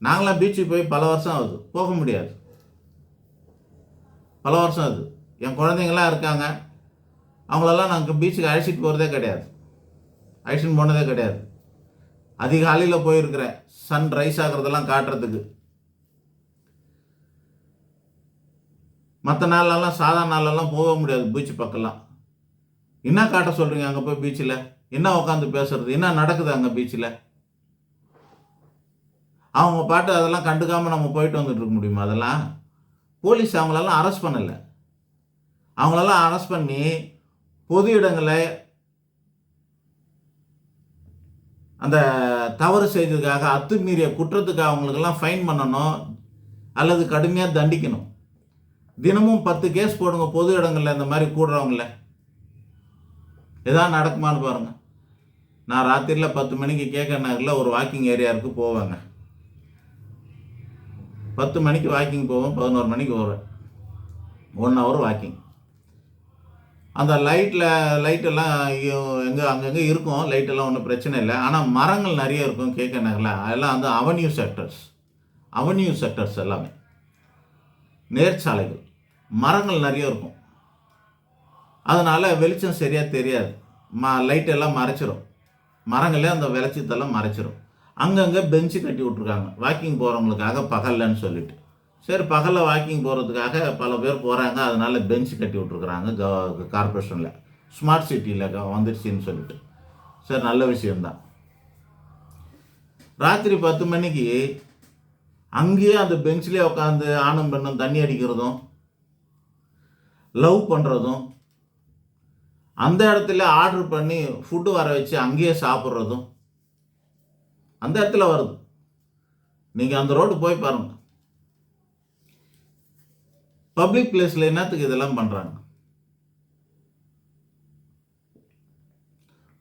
நாங்களாம் பீச்சுக்கு போய் பல வருஷம் ஆகுது, போக முடியாது. பல வருஷம் ஆகுது. என் குழந்தைங்கள்லாம் இருக்காங்க, அவங்களெல்லாம் நாங்கள் பீச்சுக்கு அழைச்சிட்டு போகிறதே கிடையாது, அழைச்சிட்டு போனதே கிடையாது. அதிகாலையில் போயிருக்கிறேன் சன் ரைஸ் ஆகிறதெல்லாம் காட்டுறதுக்கு. மற்ற நாளெல்லாம் சாதாரண நாளெல்லாம் போக முடியாது பீச்சு பக்கம்லாம். என்ன காட்ட சொல்கிறீங்க அங்கே போய் பீச்சில்? என்ன உட்காந்து பேசுறது? என்ன நடக்குது அங்கே பீச்சில்? அவங்க பாட்டு அதெல்லாம் கண்டுக்காமல் நம்ம போயிட்டு வந்துட்டு இருக்க முடியுமா? அதெல்லாம் போலீஸ் அவங்களெல்லாம் அரெஸ்ட் பண்ணலை. அவங்களெல்லாம் அரெஸ்ட் பண்ணி பொது இடங்களை அந்த தவறு செய்ததுக்காக அத்துமீறிய குற்றத்துக்காக அவங்களுக்கெல்லாம் ஃபைன் பண்ணணும் அல்லது கடுமையாக தண்டிக்கணும். தினமும் 10 கேஸ் போடுங்க பொது இடங்களில் இந்த மாதிரி கூடுறவங்கள. எதாவது நடக்குமான்னு பாருங்கள். நான் ராத்திரியில் 10 மணிக்கு கேட்க நகரில் ஒரு வாக்கிங் ஏரியாவுக்கு போவேங்க. 10 மணிக்கு வாக்கிங் போவேன், 11 மணிக்கு வருவேன். 1 ஹவர் வாக்கிங். அந்த லைட்டெல்லாம் அங்கங்கே இருக்கும், லைட்டெல்லாம் ஒன்றும் பிரச்சனை இல்லை. ஆனால் மரங்கள் நிறைய இருக்கும் கேட்க நகரில். அதெல்லாம் அவென்யூ செக்டர்ஸ் எல்லாமே நேர்ச்சாலைகள், மரங்கள் நிறைய இருக்கும். அதனால் வெளிச்சம் சரியாக தெரியாது, லைட்டெல்லாம் மறைச்சிரும். மரங்களே அந்த வெளிச்சத்தெல்லாம் மறைச்சிரும். அங்கங்கே பெஞ்சு கட்டி விட்ருக்காங்க வாக்கிங் போகிறவங்களுக்காக பகல்லன்னு சொல்லிட்டு. சரி, பகலில் வாக்கிங் போகிறதுக்காக பல பேர் போகிறாங்க, அதனால் பெஞ்சு கட்டி விட்ருக்குறாங்க கார்பரேஷனில், ஸ்மார்ட் சிட்டியில் வந்துடுச்சின்னு சொல்லிட்டு. சரி, நல்ல விஷயந்தான். ராத்திரி 10 மணிக்கு அங்கேயே அந்த பெஞ்சிலே உட்காந்து ஆணும் பெண்ணும் தண்ணி அடிக்கிறதும் லவ் பண்ணுறதும், அந்த இடத்துல ஆர்டர் பண்ணி ஃபுட்டு வர வச்சு அங்கேயே சாப்பிட்றதும் அந்த இடத்துல வருது. நீங்கள் அந்த ரோடு போய் பாருங்கள். பப்ளிக் பிளேஸில் என்னத்துக்கு இதெல்லாம் பண்ணுறாங்க?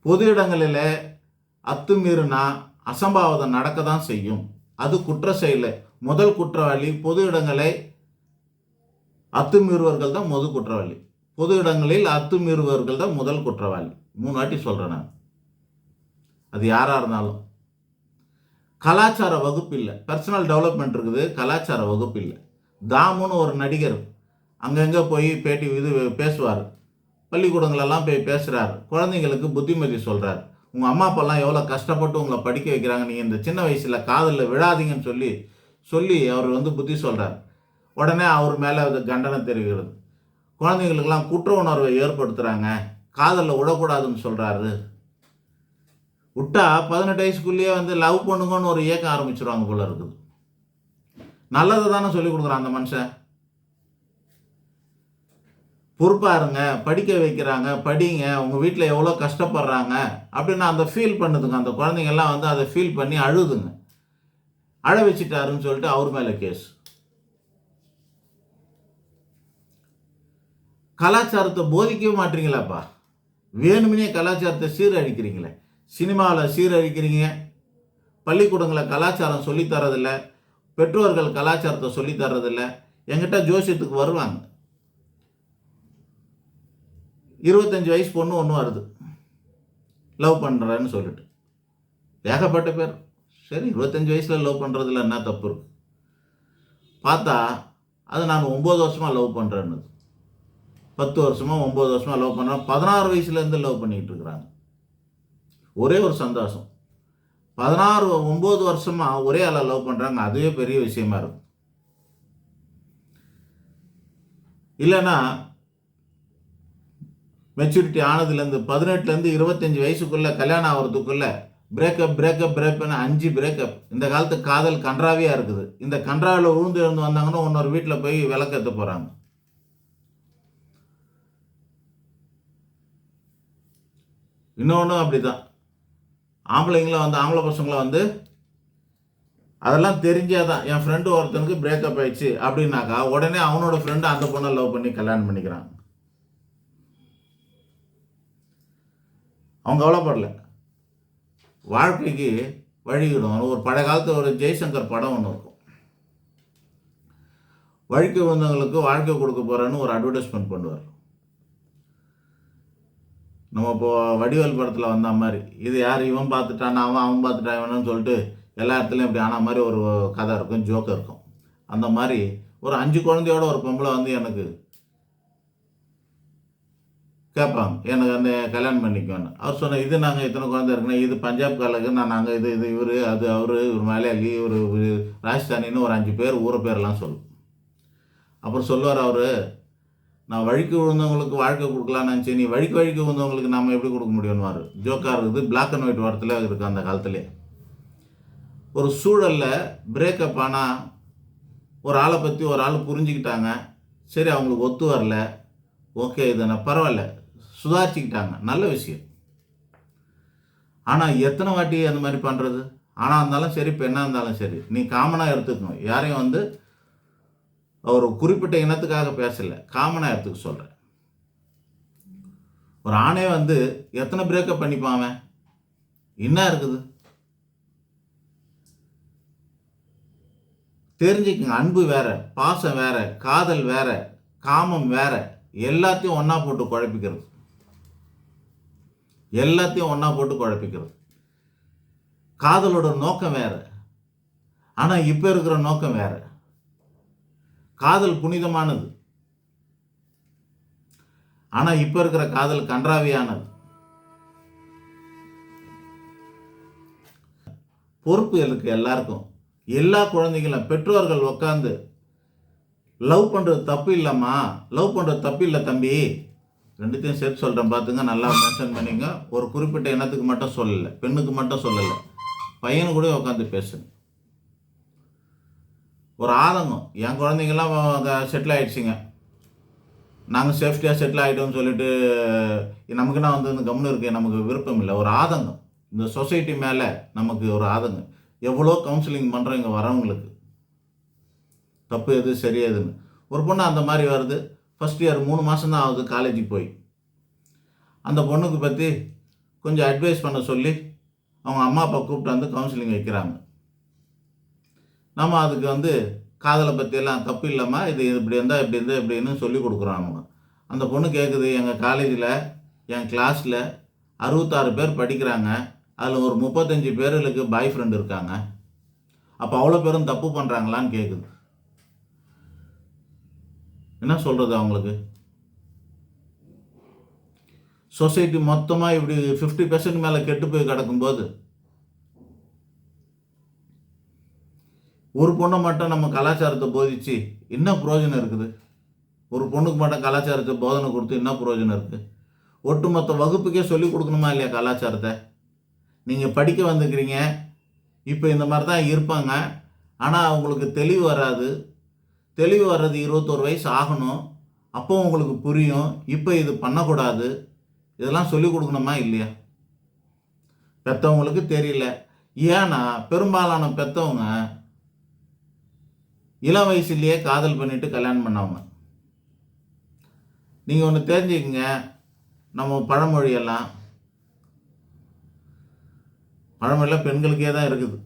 பொது இடங்களில் அத்துமீறினா அசம்பாவிதம் நடக்க தான் செய்யும். அது குற்ற செயல். முதல் குற்றவாளி பொது இடங்களை அத்துமீறுவர்கள் தான் முதல் குற்றவாளி. பொது இடங்களில் அத்துமீறுவர்கள் தான் முதல் குற்றவாளி. 3 வாட்டி சொல்கிறேன் நான். அது யாராக இருந்தாலும். கலாச்சார வகுப்பு இல்லை, பர்சனல் டெவலப்மெண்ட் இருக்குது, கலாச்சார வகுப்பு இல்லை. தாமுன்னு ஒரு நடிகர் அங்கங்கே போய் பேசுவார், பள்ளிக்கூடங்களெல்லாம் போய் பேசுகிறார், குழந்தைங்களுக்கு புத்திமதி சொல்கிறார். உங்கள் அம்மா அப்பாலாம் எவ்வளோ கஷ்டப்பட்டு உங்களை படிக்க வைக்கிறாங்க, நீங்கள் இந்த சின்ன வயசில் காதலில் விழாதீங்கன்னு சொல்லி அவர் புத்தி சொல்கிறார். உடனே அவர் மேலே அது கண்டனம் தெரிவிக்கிறது. குழந்தைங்களுக்கெல்லாம் குற்ற உணர்வை ஏற்படுத்துகிறாங்க, காதலில் விடக்கூடாதுன்னு சொல்கிறாரு. விட்டா 18 வயசுக்குள்ளேயே லவ் பண்ணுங்கன்னு ஒரு இயக்கம் ஆரம்பிச்சிருவாங்க போல இருக்குது. நல்லதை தானே சொல்லிக் கொடுக்குறான் அந்த மனுஷன். பொறுப்பாக இருங்க, படிக்க வைக்கிறாங்க, படிங்க, உங்கள் வீட்டில் எவ்வளோ கஷ்டப்படுறாங்க அப்படின்னு அந்த ஃபீல் பண்ணுதுங்க. அந்த குழந்தைங்கள்லாம் அதை ஃபீல் பண்ணி அழுதுங்க. அழ வச்சுட்டாருன்னு சொல்லிட்டு அவர் மேலே கேஸ். கலாச்சாரத்தை போதிக்கவே மாட்டீங்களாப்பா, வேணுமனே கலாச்சாரத்தை சீரழிக்கிறீங்களே. சினிமாவில் சீரழிக்கிறீங்க, பள்ளிக்கூடங்களை கலாச்சாரம் சொல்லித் தரதில்ல, பெற்றோர்கள் கலாச்சாரத்தை சொல்லித் தர்றதில்ல. என்கிட்ட ஜோசியத்துக்கு வருவாங்க. 25 வயசு பொண்ணு ஒன்று வருது, லவ் பண்ணுறேன்னு சொல்லிட்டு. ஏகப்பட்ட பேர். சரி, 25 வயசில் லவ் பண்ணுறதுல என்ன தப்பு இருக்கு? பார்த்தா அது நான் 9 வருஷமாக லவ் பண்ணுறேன்னு, 10 வருஷமா 9 வருஷமா லவ் பண்ணுறேன். 16 வயசுலேருந்து லவ் பண்ணிக்கிட்டு இருக்கிறாங்க. ஒரே ஒரு சந்தோஷம், 9 வருஷமா ஒரே ஆளை லவ் பண்ணுறாங்க. அதுவே பெரிய விஷயமா இருக்கும். இல்லைன்னா மெச்சூரிட்டி ஆனதுலேருந்து 18லேருந்து 25 வயசுக்குள்ளே கல்யாணம் ஆகிறதுக்குள்ளே பிரேக்கப்னு 5 பிரேக்கப். இந்த காலத்து காதல் கன்றாவியாக இருக்குது. இந்த கன்றாவில் விழுந்து இருந்து வந்தாங்கன்னா இன்னொரு வீட்டில் போய் விளக்கேற்ற போகிறாங்க. இன்னொன்று அப்படிதான், ஆம்பளை பசங்களை அதெல்லாம் தெரிஞ்சாதான். என் ஃப்ரெண்டு ஒருத்தனுக்கு பிரேக்கப் ஆயிடுச்சு அப்படின்னாக்கா உடனே அவனோட ஃப்ரெண்டு அந்த பொண்ணை லவ் பண்ணி கல்யாணம் பண்ணிக்கிறாங்க. அவங்க கவலைப்படல, வாழ்க்கைக்கு வழிவிடும். ஒரு பழைய காலத்து ஒரு ஜெய்சங்கர் படம் ஒன்று இருக்கும். வழிக்கு வந்தவங்களுக்கு வாழ்க்கை கொடுக்க போகிறேன்னு ஒரு அட்வர்டைஸ்மெண்ட் பண்ணுவார். நம்ம இப்போ வடிவேல் படத்தில் வந்த மாதிரி, இது யார் இவன் பார்த்துட்டான் அவன் பார்த்துட்டான் இவனு சொல்லிட்டு எல்லா இடத்துலையும் இப்படி ஆன மாதிரி ஒரு கதை இருக்கும், ஜோக்கு இருக்கும். அந்த மாதிரி ஒரு 5 குழந்தையோட ஒரு பொம்பளை எனக்கு கேட்பாங்க, எனக்கு அந்த கல்யாணம் பண்ணிக்குவேன்னு. அவர் சொன்ன, இது நாங்கள் இத்தனை குழந்தை இருக்குன்னா, இது பஞ்சாப் காலுக்கு நாங்கள் இது இவர் அது அவர் ஒரு மலையாளி ஒரு ராஜஸ்தானின்னு ஒரு 5 பேர் ஊரை பேரெல்லாம் சொல்லும். அப்புறம் சொல்லுவார் அவர், நான் வழிக்கு விழுந்தவங்களுக்கு வாழ்க்கை கொடுக்கலான்னு நினச்சி, நீ வழிக்கு விழுந்தவங்களுக்கு நம்ம எப்படி கொடுக்க முடியும்னுவார். ஜோக்காக இருக்குது, பிளாக் அண்ட் ஒயிட் வாரத்தில் இருக்குது. அந்த காலத்துலேயே ஒரு சூழலில் பிரேக்கப் ஆனால் ஒரு ஆளை பற்றி ஒரு ஆள் புரிஞ்சுக்கிட்டாங்க. சரி, அவங்களுக்கு ஒத்து வரல, ஓகே இதுனா பரவாயில்ல, சுதாரிச்சுக்கிட்டாங்க, நல்ல விஷயம். ஆனால் எத்தனை வாட்டி அந்த மாதிரி பண்ணுறது? ஆணாக இருந்தாலும் சரி, பெண்ணாக இருந்தாலும் சரி, நீ காமனாக எடுத்துக்கணும். யாரையும் ஒரு குறிப்பிட்ட இனத்துக்காக பேசலை, காமனாக எடுத்துக்க சொல்கிறேன். ஒரு ஆணே எத்தனை பிரேக்கப் பண்ணிப்பான்? என்ன இருக்குது தெரிஞ்சுக்குங்க. அன்பு வேற, பாசம் வேற, காதல் வேற, காமம் வேற. எல்லாத்தையும் ஒன்றா போட்டு குழப்பிக்கிறது. காதலோட நோக்கம் வேற, ஆனால் இப்போ இருக்கிற நோக்கம் வேற. காதல் புனிதமானது, ஆனால் இப்போ இருக்கிற காதல் கன்றாவியானது. பொறுப்பு இருக்கு எல்லாருக்கும். எல்லா குழந்தைகளும் பெற்றோர்கள் உட்காந்து லவ் பண்ணுறது தப்பு இல்லைம்மா, லவ் பண்ணுறது தப்பு இல்லை தம்பி, ரெண்டுத்தையும் சேர்த்து சொல்கிறேன் பார்த்துங்க, நல்லா மென்ஷன் பண்ணிங்க. ஒரு குறிப்பிட்ட இனத்துக்கு மட்டும் சொல்லலை, பெண்ணுக்கு மட்டும் சொல்லலை, பையனு கூட உட்காந்து பேசுங்க. ஒரு ஆதங்கம், என் குழந்தைங்கள்லாம் செட்டில் ஆகிடுச்சிங்க, நாங்கள் சேஃப்டியாக செட்டில் ஆகிட்டோம்னு சொல்லிட்டு நமக்குன்னா இந்த கம்னு இருக்கு, நமக்கு விருப்பம் இல்லை. ஒரு ஆதங்கம், இந்த சொசைட்டி மேலே நமக்கு ஒரு ஆதங்கம். எவ்வளோ கவுன்சிலிங் பண்ணுறோம் இங்கே வரவங்களுக்கு, தப்பு எது சரி எதுன்னு. ஒரு பொண்ணு அந்த மாதிரி வருது, ஃபஸ்ட் இயர் 3 மாதம் தான் ஆகுது காலேஜுக்கு போய். அந்த பொண்ணுக்கு பற்றி கொஞ்சம் அட்வைஸ் பண்ண சொல்லி அவங்க அம்மா அப்பா கூப்பிட்டு கவுன்சிலிங் வைக்கிறாங்க. நம்ம அதுக்கு காதலை பற்றியெல்லாம் தப்பு இல்லாமல் இது இப்படி இருந்தால் இப்படி இருந்தால் இப்படின்னு சொல்லி கொடுக்குறோம். அவங்க அந்த பொண்ணு கேட்குது, எங்கள் காலேஜில் என் கிளாஸில் 66 பேர் படிக்கிறாங்க, அதில் ஒரு 35 பேர்களுக்கு பாய் ஃப்ரெண்ட் இருக்காங்க, அப்போ அவ்வளோ பேரும் தப்பு பண்ணுறாங்களான்னு கேட்குது. என்ன சொல்கிறது அவங்களுக்கு? சொசைட்டி மொத்தமாக இப்படி 50% மேலே கெட்டு போய் கிடக்கும்போது ஒரு பொண்ணை மட்டும் நம்ம கலாச்சாரத்தை போதிச்சு என்ன பிரயோஜனம் இருக்குது? ஒரு பொண்ணுக்கு மட்டும் கலாச்சாரத்தை போதனை கொடுத்து என்ன பிரயோஜனம் இருக்குது? ஒட்டுமொத்த வகுப்புக்கே சொல்லிக் கொடுக்கணுமா இல்லையா கலாச்சாரத்தை? நீங்கள் படிக்க வந்துக்கிறீங்க, இப்போ இந்த மாதிரி தான் இருப்பாங்க, ஆனால் அவங்களுக்கு தெளிவு வராது. தெளிவு வர்றது 21 வயசு ஆகணும், அப்போ உங்களுக்கு புரியும் இப்போ இது பண்ணக்கூடாது. இதெல்லாம் சொல்லிக் கொடுக்கணுமா இல்லையா? பெற்றவங்களுக்கு தெரியல. ஏன்னா பெரும்பாலான பெற்றவங்க இளம் வயசுலேயே காதல் பண்ணிட்டு கல்யாணம் பண்ணவங்க. நீங்கள் ஒன்று தெரிஞ்சுக்கங்க, நம்ம பழமொழியெல்லாம் பெண்களுக்கே தான் இருக்குது.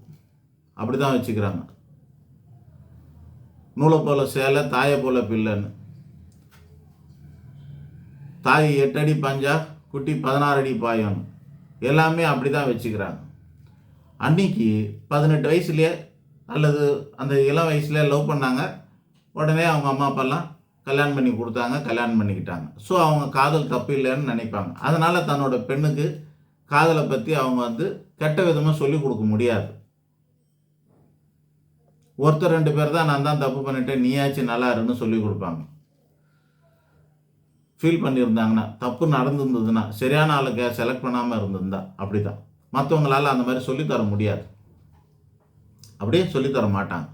அப்படி தான் வச்சுக்கிறாங்க. நூலை போல சேலை தாயை போல பிள்ளைன்னு. தாய் 8 அடி பாஞ்சா குட்டி 16 அடி பாயணும். எல்லாமே அப்படி தான் வச்சுக்கிறாங்க. அன்னைக்கு 18 வயசுலேயே அல்லது அந்த இளம் வயசுலேயே லவ் பண்ணாங்க. உடனே அவங்க அம்மா அப்பாலாம் கல்யாணம் பண்ணி கொடுத்தாங்க, கல்யாணம் பண்ணிக்கிட்டாங்க. ஸோ அவங்க காதல் தப்பு இல்லைன்னு நினைப்பாங்க. அதனால் தன்னோட பெண்ணுக்கு காதலை பற்றி அவங்க கெட்ட விதமாக சொல்லிக் கொடுக்க முடியாது. ஒருத்தர் 2 பேர் தான் நான் தான் தப்பு பண்ணிட்டேன் நீயாச்சும் நல்லா இருன்னு சொல்லி கொடுப்பாங்க. ஃபீல் பண்ணியிருந்தாங்கன்னா, தப்பு நடந்திருந்ததுன்னா, சரியான ஆளுக்கு செலக்ட் பண்ணாமல் இருந்திருந்தா அப்படி தான். மற்றவங்களால் அந்த மாதிரி சொல்லித்தர முடியாது, அப்படியே சொல்லித்தர மாட்டாங்க.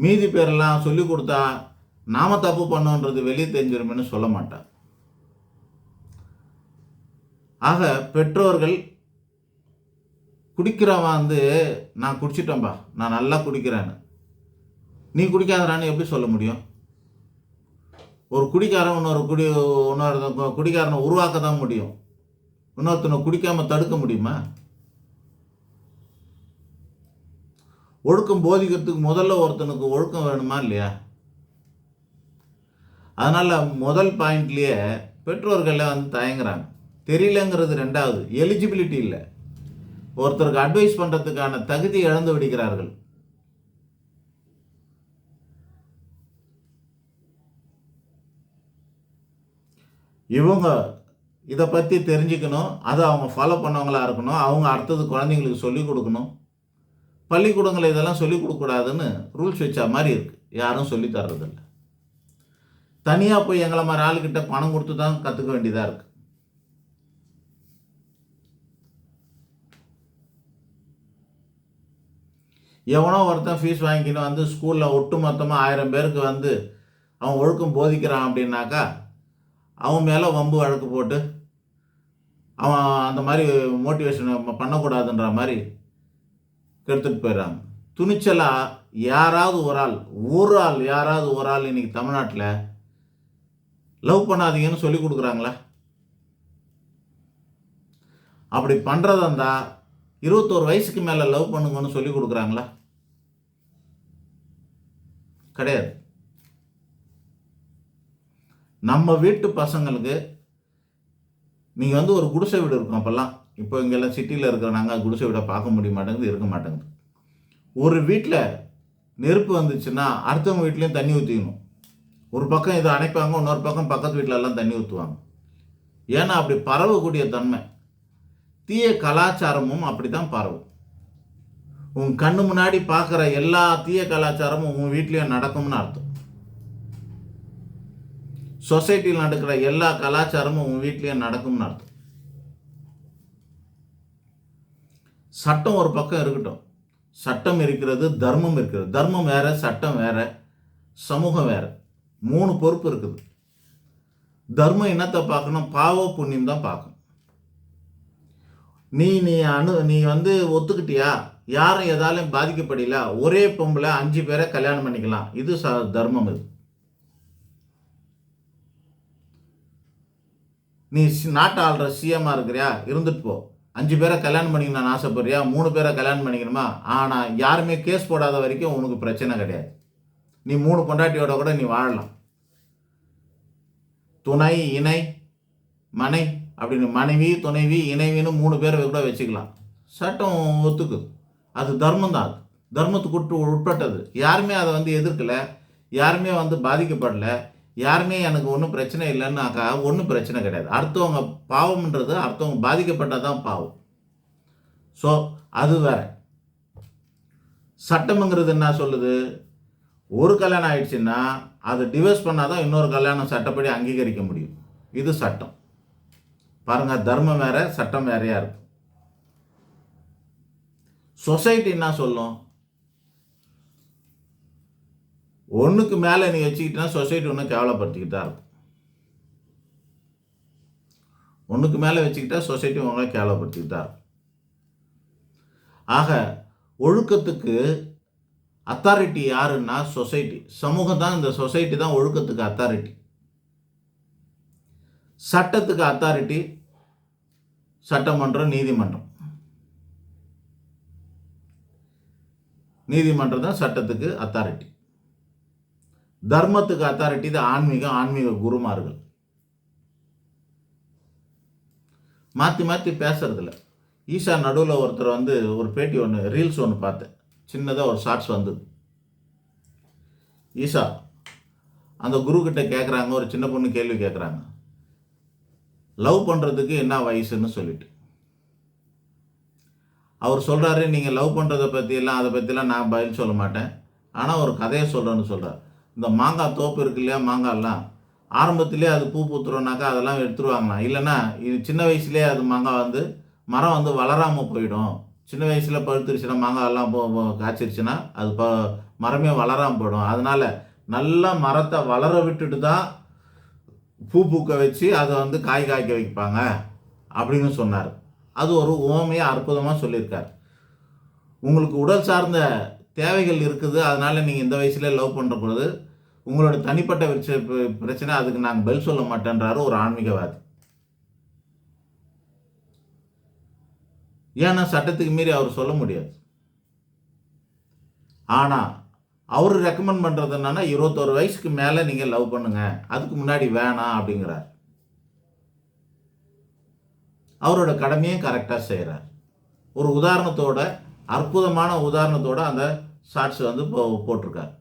மீதி பேரெல்லாம் சொல்லி கொடுத்தா நாம தப்பு பண்ணோன்றது வெளியே தெரிஞ்சிருமேன்னு சொல்ல மாட்டாங்க. ஆக பெற்றோர்கள் குடிக்கிறவன் நான் குடிச்சிட்டேன்பா, நான் நல்லா குடிக்கிறேன்னு, நீ குடிக்காதரான்னு எப்படி சொல்ல முடியும்? ஒரு குடிக்காரன் இன்னொரு குடிக்காரனை உருவாக்க தான் முடியும். இன்னொருத்தனை குடிக்காம தடுக்க முடியுமா? ஒழுக்கம் போதிக்கிறதுக்கு முதல்ல ஒருத்தனுக்கு ஒழுக்கம் வேணுமா இல்லையா? அதனால முதல் பாயிண்ட்லயே பெற்றோர்கள தயங்குறாங்க. தெரியலங்கிறது ரெண்டாவது. எலிஜிபிலிட்டி இல்லை, ஒருத்தருக்கு அட்வைஸ் பண்றதுக்கான தகுதி இழந்து விடுகிறார்கள். இவங்க இதை பற்றி தெரிஞ்சுக்கணும், அதை அவங்க ஃபாலோ பண்ணவங்களா இருக்கணும், அவங்க அடுத்தது குழந்தைங்களுக்கு சொல்லிக் கொடுக்கணும். பள்ளிக்கூடங்களை இதெல்லாம் சொல்லிக் கொடுக்கக்கூடாதுன்னு ரூல்ஸ் வச்ச மாதிரி இருக்கு, யாரும் சொல்லி தர்றதில்லை. தனியாக போய் எங்களை மாதிரி ஆளுக்கிட்ட பணம் கொடுத்து தான் கற்றுக்க வேண்டியதாக இருக்கு. எவனோ ஒருத்தன் ஃபீஸ் வாங்கிக்கின்னு ஸ்கூலில் ஒட்டு மொத்தமாக 1000 பேருக்கு அவன் ஒழுக்கம் போதிக்கிறான் அப்படின்னாக்கா அவன் மேலே வம்பு வழக்கு போட்டு அவன் அந்த மாதிரி மோட்டிவேஷன் பண்ணக்கூடாதுன்ற மாதிரி கெடுத்துட்டு போயிடுறாங்க. துணிச்சலாக யாராவது ஒரு ஆள் இன்னைக்கு தமிழ்நாட்டில் லவ் பண்ணாதீங்கன்னு சொல்லி கொடுக்குறாங்களா? அப்படி பண்ணுறதா இருந்தால் 21 வயசுக்கு மேலே லவ் பண்ணுங்கன்னு சொல்லி கொடுக்குறாங்களா? கிடையாது. நம்ம வீட்டு பசங்களுக்கு நீங்கள் ஒரு குடிசை வீடு இருக்கும். அப்போல்லாம் இப்போ இங்கெல்லாம் சிட்டியில் இருக்கிறனாங்க குடிசை வீடை பார்க்க முடிய மாட்டேங்குது, இருக்க மாட்டேங்குது. ஒரு வீட்டில் நெருப்பு வந்துச்சுன்னா அடுத்தவங்க வீட்லேயும் தண்ணி ஊற்றிக்கணும். ஒரு பக்கம் இதை அணைப்பாங்க, இன்னொரு பக்கம் பக்கத்து வீட்டிலலாம் தண்ணி ஊற்றுவாங்க. ஏன்னா அப்படி பரவக்கூடிய தன்மை. தீய கலாச்சாரமும் அப்படி தான் பரவும். உன் கண்ணு முன்னாடி பார்க்குற எல்லா தீய கலாச்சாரமும் உன் வீட்லேயும் நடக்கும்னு அர்த்தம். சொசைட்டியில் நடக்கிற எல்லா கலாச்சாரமும் உன் வீட்லேயும் நடக்கும்னு அர்த்தம். சட்டம் ஒரு பக்கம் இருக்கட்டும், சட்டம் இருக்கிறது, தர்மம் இருக்கிறது. தர்மம் வேற, சட்டம் வேற, சமூகம் வேற. 3 பொறுப்பு இருக்குது. தர்மம் என்னத்தை பார்க்கணும்? பாவ புண்ணியம் தான் பார்க்கணும். நீ ஒத்துக்கிட்டியா, யாரும் எதாலும் பாதிக்கப்படல, ஒரே பொம்பளை 5 பேரை கல்யாணம் பண்ணிக்கலாம், இது தர்மம். இது நீ நாட்டை ஆள்ற சிஎம்மா இருக்கிறியா, இருந்துட்டு போ. 5 பேரை கல்யாணம் பண்ணிக்கணும்னு ஆசைப்படுறியா, 3 பேரை கல்யாணம் பண்ணிக்கணுமா? ஆனால் யாருமே கேஸ் போடாத வரைக்கும் உனக்கு பிரச்சனை கிடையாது. நீ 3 பொண்டாட்டியோட கூட நீ வாழலாம். துணை, இணை, மனை அப்படின்னு மனைவி, துணைவி, இணைவின்னு 3 பேரை கூட வச்சுக்கலாம். சட்டம் ஒத்துக்குது. அது தர்மம் தான். அது தர்மத்துக்கு உட்பட்டது. யாருமே அதை எதிர்க்கலை, யாருமே பாதிக்கப்படலை, யாருமே எனக்கு ஒன்றும் பிரச்சனை இல்லைன்னாக்கா ஒன்றும் பிரச்சனை கிடையாது. அடுத்தவங்க பாவம்ன்றது அடுத்தவங்க பாதிக்கப்பட்டதான் பாவம். ஸோ அது வேற. சட்டம்ங்கிறது என்ன சொல்லுது? ஒரு கல்யாணம் ஆயிடுச்சுன்னா அதை டிவோர்ஸ் பண்ணாதான் இன்னொரு கல்யாணம் சட்டப்படி அங்கீகரிக்க முடியும். இது சட்டம். பாருங்க, தர்மம் வேற, சட்டம் வேறையா இருக்கு. சொசைட்டி என்ன சொல்லும்? ஒன்றுக்கு மேலே நீ வச்சுக்கிட்டா சொசைட்டி ஒன்று கேவலப்படுத்திக்கிட்டு தான் இருக்கும். ஒன்றுக்கு மேலே வச்சுக்கிட்டா சொசைட்டி உங்களை கேவலப்படுத்திக்கிட்டு தான் இருக்கும். ஆக ஒழுக்கத்துக்கு அத்தாரிட்டி யாருன்னா சொசைட்டி, சமூகம் தான். இந்த சொசைட்டி தான் ஒழுக்கத்துக்கு அத்தாரிட்டி. சட்டத்துக்கு அத்தாரிட்டி சட்டமன்றம், நீதிமன்றம். நீதிமன்றம் தான் சட்டத்துக்கு அத்தாரிட்டி. தர்மத்துக்கு அத்தாரிட்டி தான் ஆன்மீக குருமார்கள். மாற்றி மாற்றி பேசுறதில்ல. ஈஷா நடுவில் ஒருத்தர் வந்து ஒரு பேட்டி ரீல்ஸ் பார்த்தேன். சின்னதாக ஒரு ஷார்ட்ஸ் வந்தது. ஈஷா அந்த குரு கிட்ட கேட்குறாங்க, ஒரு சின்ன பொண்ணு கேள்வி கேட்குறாங்க, லவ் பண்ணுறதுக்கு என்ன வயசுன்னு சொல்லிட்டு. அவர் சொல்கிறாரு, நீங்கள் லவ் பண்ணுறதை பற்றியெல்லாம் அதை பற்றிலாம் நான் பதில் சொல்ல மாட்டேன், ஆனால் ஒரு கதையை சொல்கிறேன்னு சொல்கிறார். இந்த மாங்காய் தோப்பு இருக்கு இல்லையா, மாங்காய்லாம் ஆரம்பத்திலே அது பூ பூத்துறோன்னாக்கா அதெல்லாம் எடுத்துருவாங்களாம். இல்லைன்னா இது சின்ன வயசுலேயே அது மாங்காய் வந்து மரம் வந்து வளராமல் போயிடும். சின்ன வயசில் பழுத்துருச்சுன்னா மாங்காயெல்லாம் காய்ச்சிருச்சுன்னா அது மரமே வளராமல் போயிடும். அதனால் நல்லா மரத்தை வளர விட்டுட்டு தான் பூ பூக்க வச்சு அதை வந்து காய் காய்க்க வைப்பாங்க அப்படின்னு சொன்னார். அது ஒரு உவமையாக அற்புதமாக சொல்லியிருக்கார். உங்களுக்கு உடல் சார்ந்த தேவைகள் இருக்குது, அதனால் நீங்கள் இந்த வயசுலேயே லவ் பண்ணுற பொழுது உங்களோட தனிப்பட்ட பிரச்சனை, அதுக்கு நாங்கள் பதில் சொல்ல மாட்டேன்றாரு ஒரு ஆன்மீகவாதி. ஏன்னா சட்டத்துக்கு மீறி அவர் சொல்ல முடியாது. ஆனால் அவர் ரெக்கமெண்ட் பண்ணுறது என்னன்னா 21 வயசுக்கு மேலே நீங்கள் லவ் பண்ணுங்க, அதுக்கு முன்னாடி வேணாம் அப்படிங்கிறார். அவரோட கடமையும் கரெக்டாக செய்கிறார். ஒரு உதாரணத்தோட, அற்புதமான உதாரணத்தோட அந்த ஷார்ட்ஸ் வந்து போட்டிருக்கார்.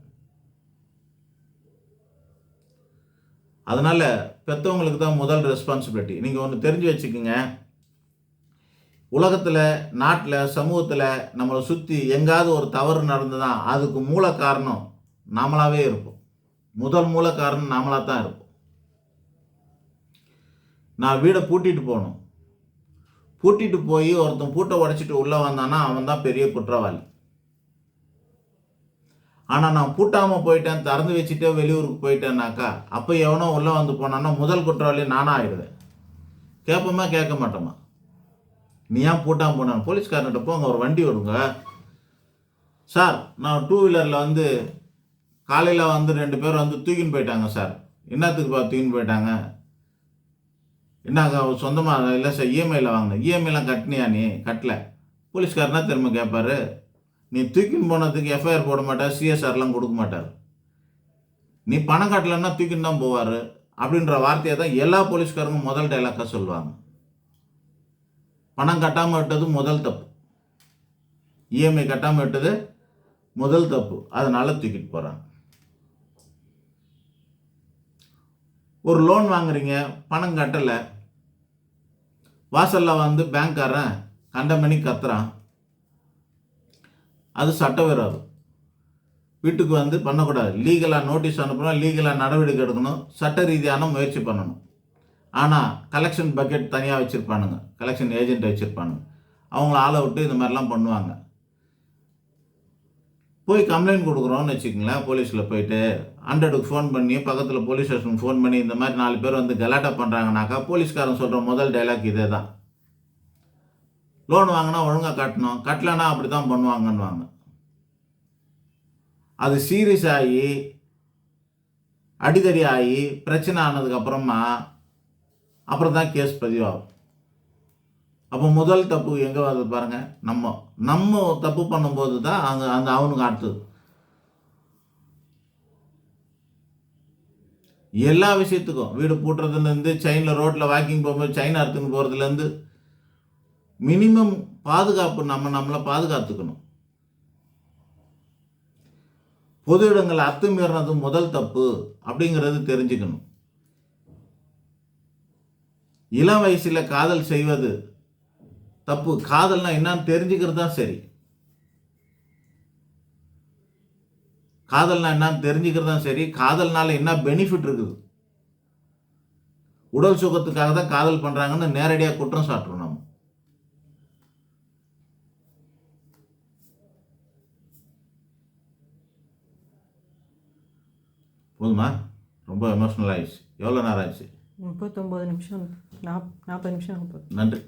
அதனால் பெற்றவங்களுக்கு தான் முதல் ரெஸ்பான்சிபிலிட்டி. நீங்கள் ஒன்று தெரிஞ்சு வச்சுக்கோங்க, உலகத்தில், நாட்டில், சமூகத்தில் நம்மளை சுற்றி எங்காவது ஒரு தவறு நடந்துதான் அதுக்கு மூல காரணம் நாமளாகவே இருப்போம். முதல் மூல காரணம் நாமளாக தான் இருப்போம். நான் வீடை பூட்டிட்டு போகணும், பூட்டிட்டு போய் ஒருத்தன் பூட்டை உடைச்சிட்டு உள்ளே வந்தானா அவன் தான் பெரிய குற்றவாளி. ஆனால் நான் பூட்டாமல் போயிட்டேன், திறந்து வச்சுட்டே வெளியூருக்கு போயிட்டேன்னாக்கா அப்போ எவனோ உள்ளே வந்து போனான்னா முதல் குற்றவாளி நானாக ஆகிடுவேன். கேட்போமா கேட்க மாட்டோமா? நீ ஏன் பூட்டாமல் போனான்? போலீஸ்காரன்கிட்ட போங்க, ஒரு வண்டி விடுங்க. சார், நான் 2 வீலரில் வந்து காலையில் வந்து 2 பேர் வந்து தூக்கின்னு போயிட்டாங்க சார். என்னத்துக்குப்பா தூக்கின்னு போயிட்டாங்க? என்ன சொந்தமாக இல்லை சார், இஎம்ஐயில் வாங்கினேன். இஎம்ஐலாம் கட்டினியா? நீ கட்டலை. போலீஸ்காரனா திரும்ப கேட்பாரு. நீ தூக்கின்னு போனதுக்கு எஃப்ஐஆர் போட மாட்டார், சிஎஸ்ஆர்லாம் கொடுக்க மாட்டார். நீ பணம் கட்டலைன்னா தூக்கின்னு தான் போவார் அப்படின்ற வார்த்தையை தான் எல்லா போலீஸ்காரங்களும் முதல் டைலாக்காக சொல்லுவாங்க. பணம் கட்டாமல் விட்டது முதல் தப்பு, இஎம்ஐ கட்டாமல் விட்டது முதல் தப்பு, அதனால் தூக்கிட்டு போகிறாங்க. ஒரு லோன் வாங்குறீங்க, பணம் கட்டலை, வாசலில் வந்து பேங்க்காரன் கண்டமணி கத்துறான், அது சட்டவிரோதம். வீட்டுக்கு வந்து பண்ணக்கூடாது. லீகலாக நோட்டீஸ் அனுப்பணும், லீகலாக நடவடிக்கை எடுக்கணும், சட்ட ரீதியான முயற்சி பண்ணணும். ஆனால் கலெக்ஷன் பக்கெட் தனியாக வச்சுருப்பானுங்க, கலெக்ஷன் ஏஜென்ட் வச்சுருப்பானுங்க, அவங்கள ஆளை விட்டு இந்த மாதிரிலாம் பண்ணுவாங்க. போய் கம்ப்ளைண்ட் கொடுக்குறோன்னு வச்சுக்கோங்களேன், போலீஸில் போயிட்டு 100க்கு ஃபோன் பண்ணி, பக்கத்தில் போலீஸ் ஸ்டேஷனுக்கு ஃபோன் பண்ணி இந்த மாதிரி 4 பேர் வந்து கலாட்டா பண்ணுறாங்கனாக்கா போலீஸ்காரன் சொல்கிற முதல் டைலாக் இதே தான். லோன் வாங்கினா ஒழுங்காக கட்டணும், கட்டலைன்னா அப்படி தான் பண்ணுவாங்கன்னுவாங்க. அது சீரியஸ் ஆகி அடிதடி ஆகி பிரச்சனை ஆனதுக்கப்புறமா அப்புறம் தான் கேஸ் பதிவாகும். அப்போ முதல் தப்பு எங்கே வருது பாருங்கள், நம்ம தப்பு பண்ணும்போது தான் அந்த அவனுக்கு அடுத்தது. எல்லா விஷயத்துக்கும், வீடு பூட்டுறதுலேருந்து, செயினில் ரோட்டில் வாக்கிங் போகும்போது செயின் அறுத்துன்னு போகிறதுலேருந்து, மினிமம் பாதுகாப்பு நம்மளை பாதுகாத்துக்கணும். பொது இடங்களை அத்துமீறினது முதல் தப்பு அப்படிங்கிறது தெரிஞ்சுக்கணும். இளம் வயசில் காதல் செய்வது தப்பு. காதல்னா என்னன்னு தெரிஞ்சுக்கிறது தான் சரி. காதல்னா என்னன்னு தெரிஞ்சுக்கிறது தான் சரி. காதல்னால என்ன பெனிஃபிட் இருக்குது, உடல் சுகத்துக்காக தான் காதல் பண்ணுறாங்கன்னு நேரடியாக குற்றம் சாட்டுறோம் நம்ம. போதுமா? ரொம்ப எமோஷ்னல் ஆயிடுச்சு. எவ்வளோ நேரம் ஆயிடுச்சு? 39 நிமிஷம், 40 நிமிஷம். நன்றி.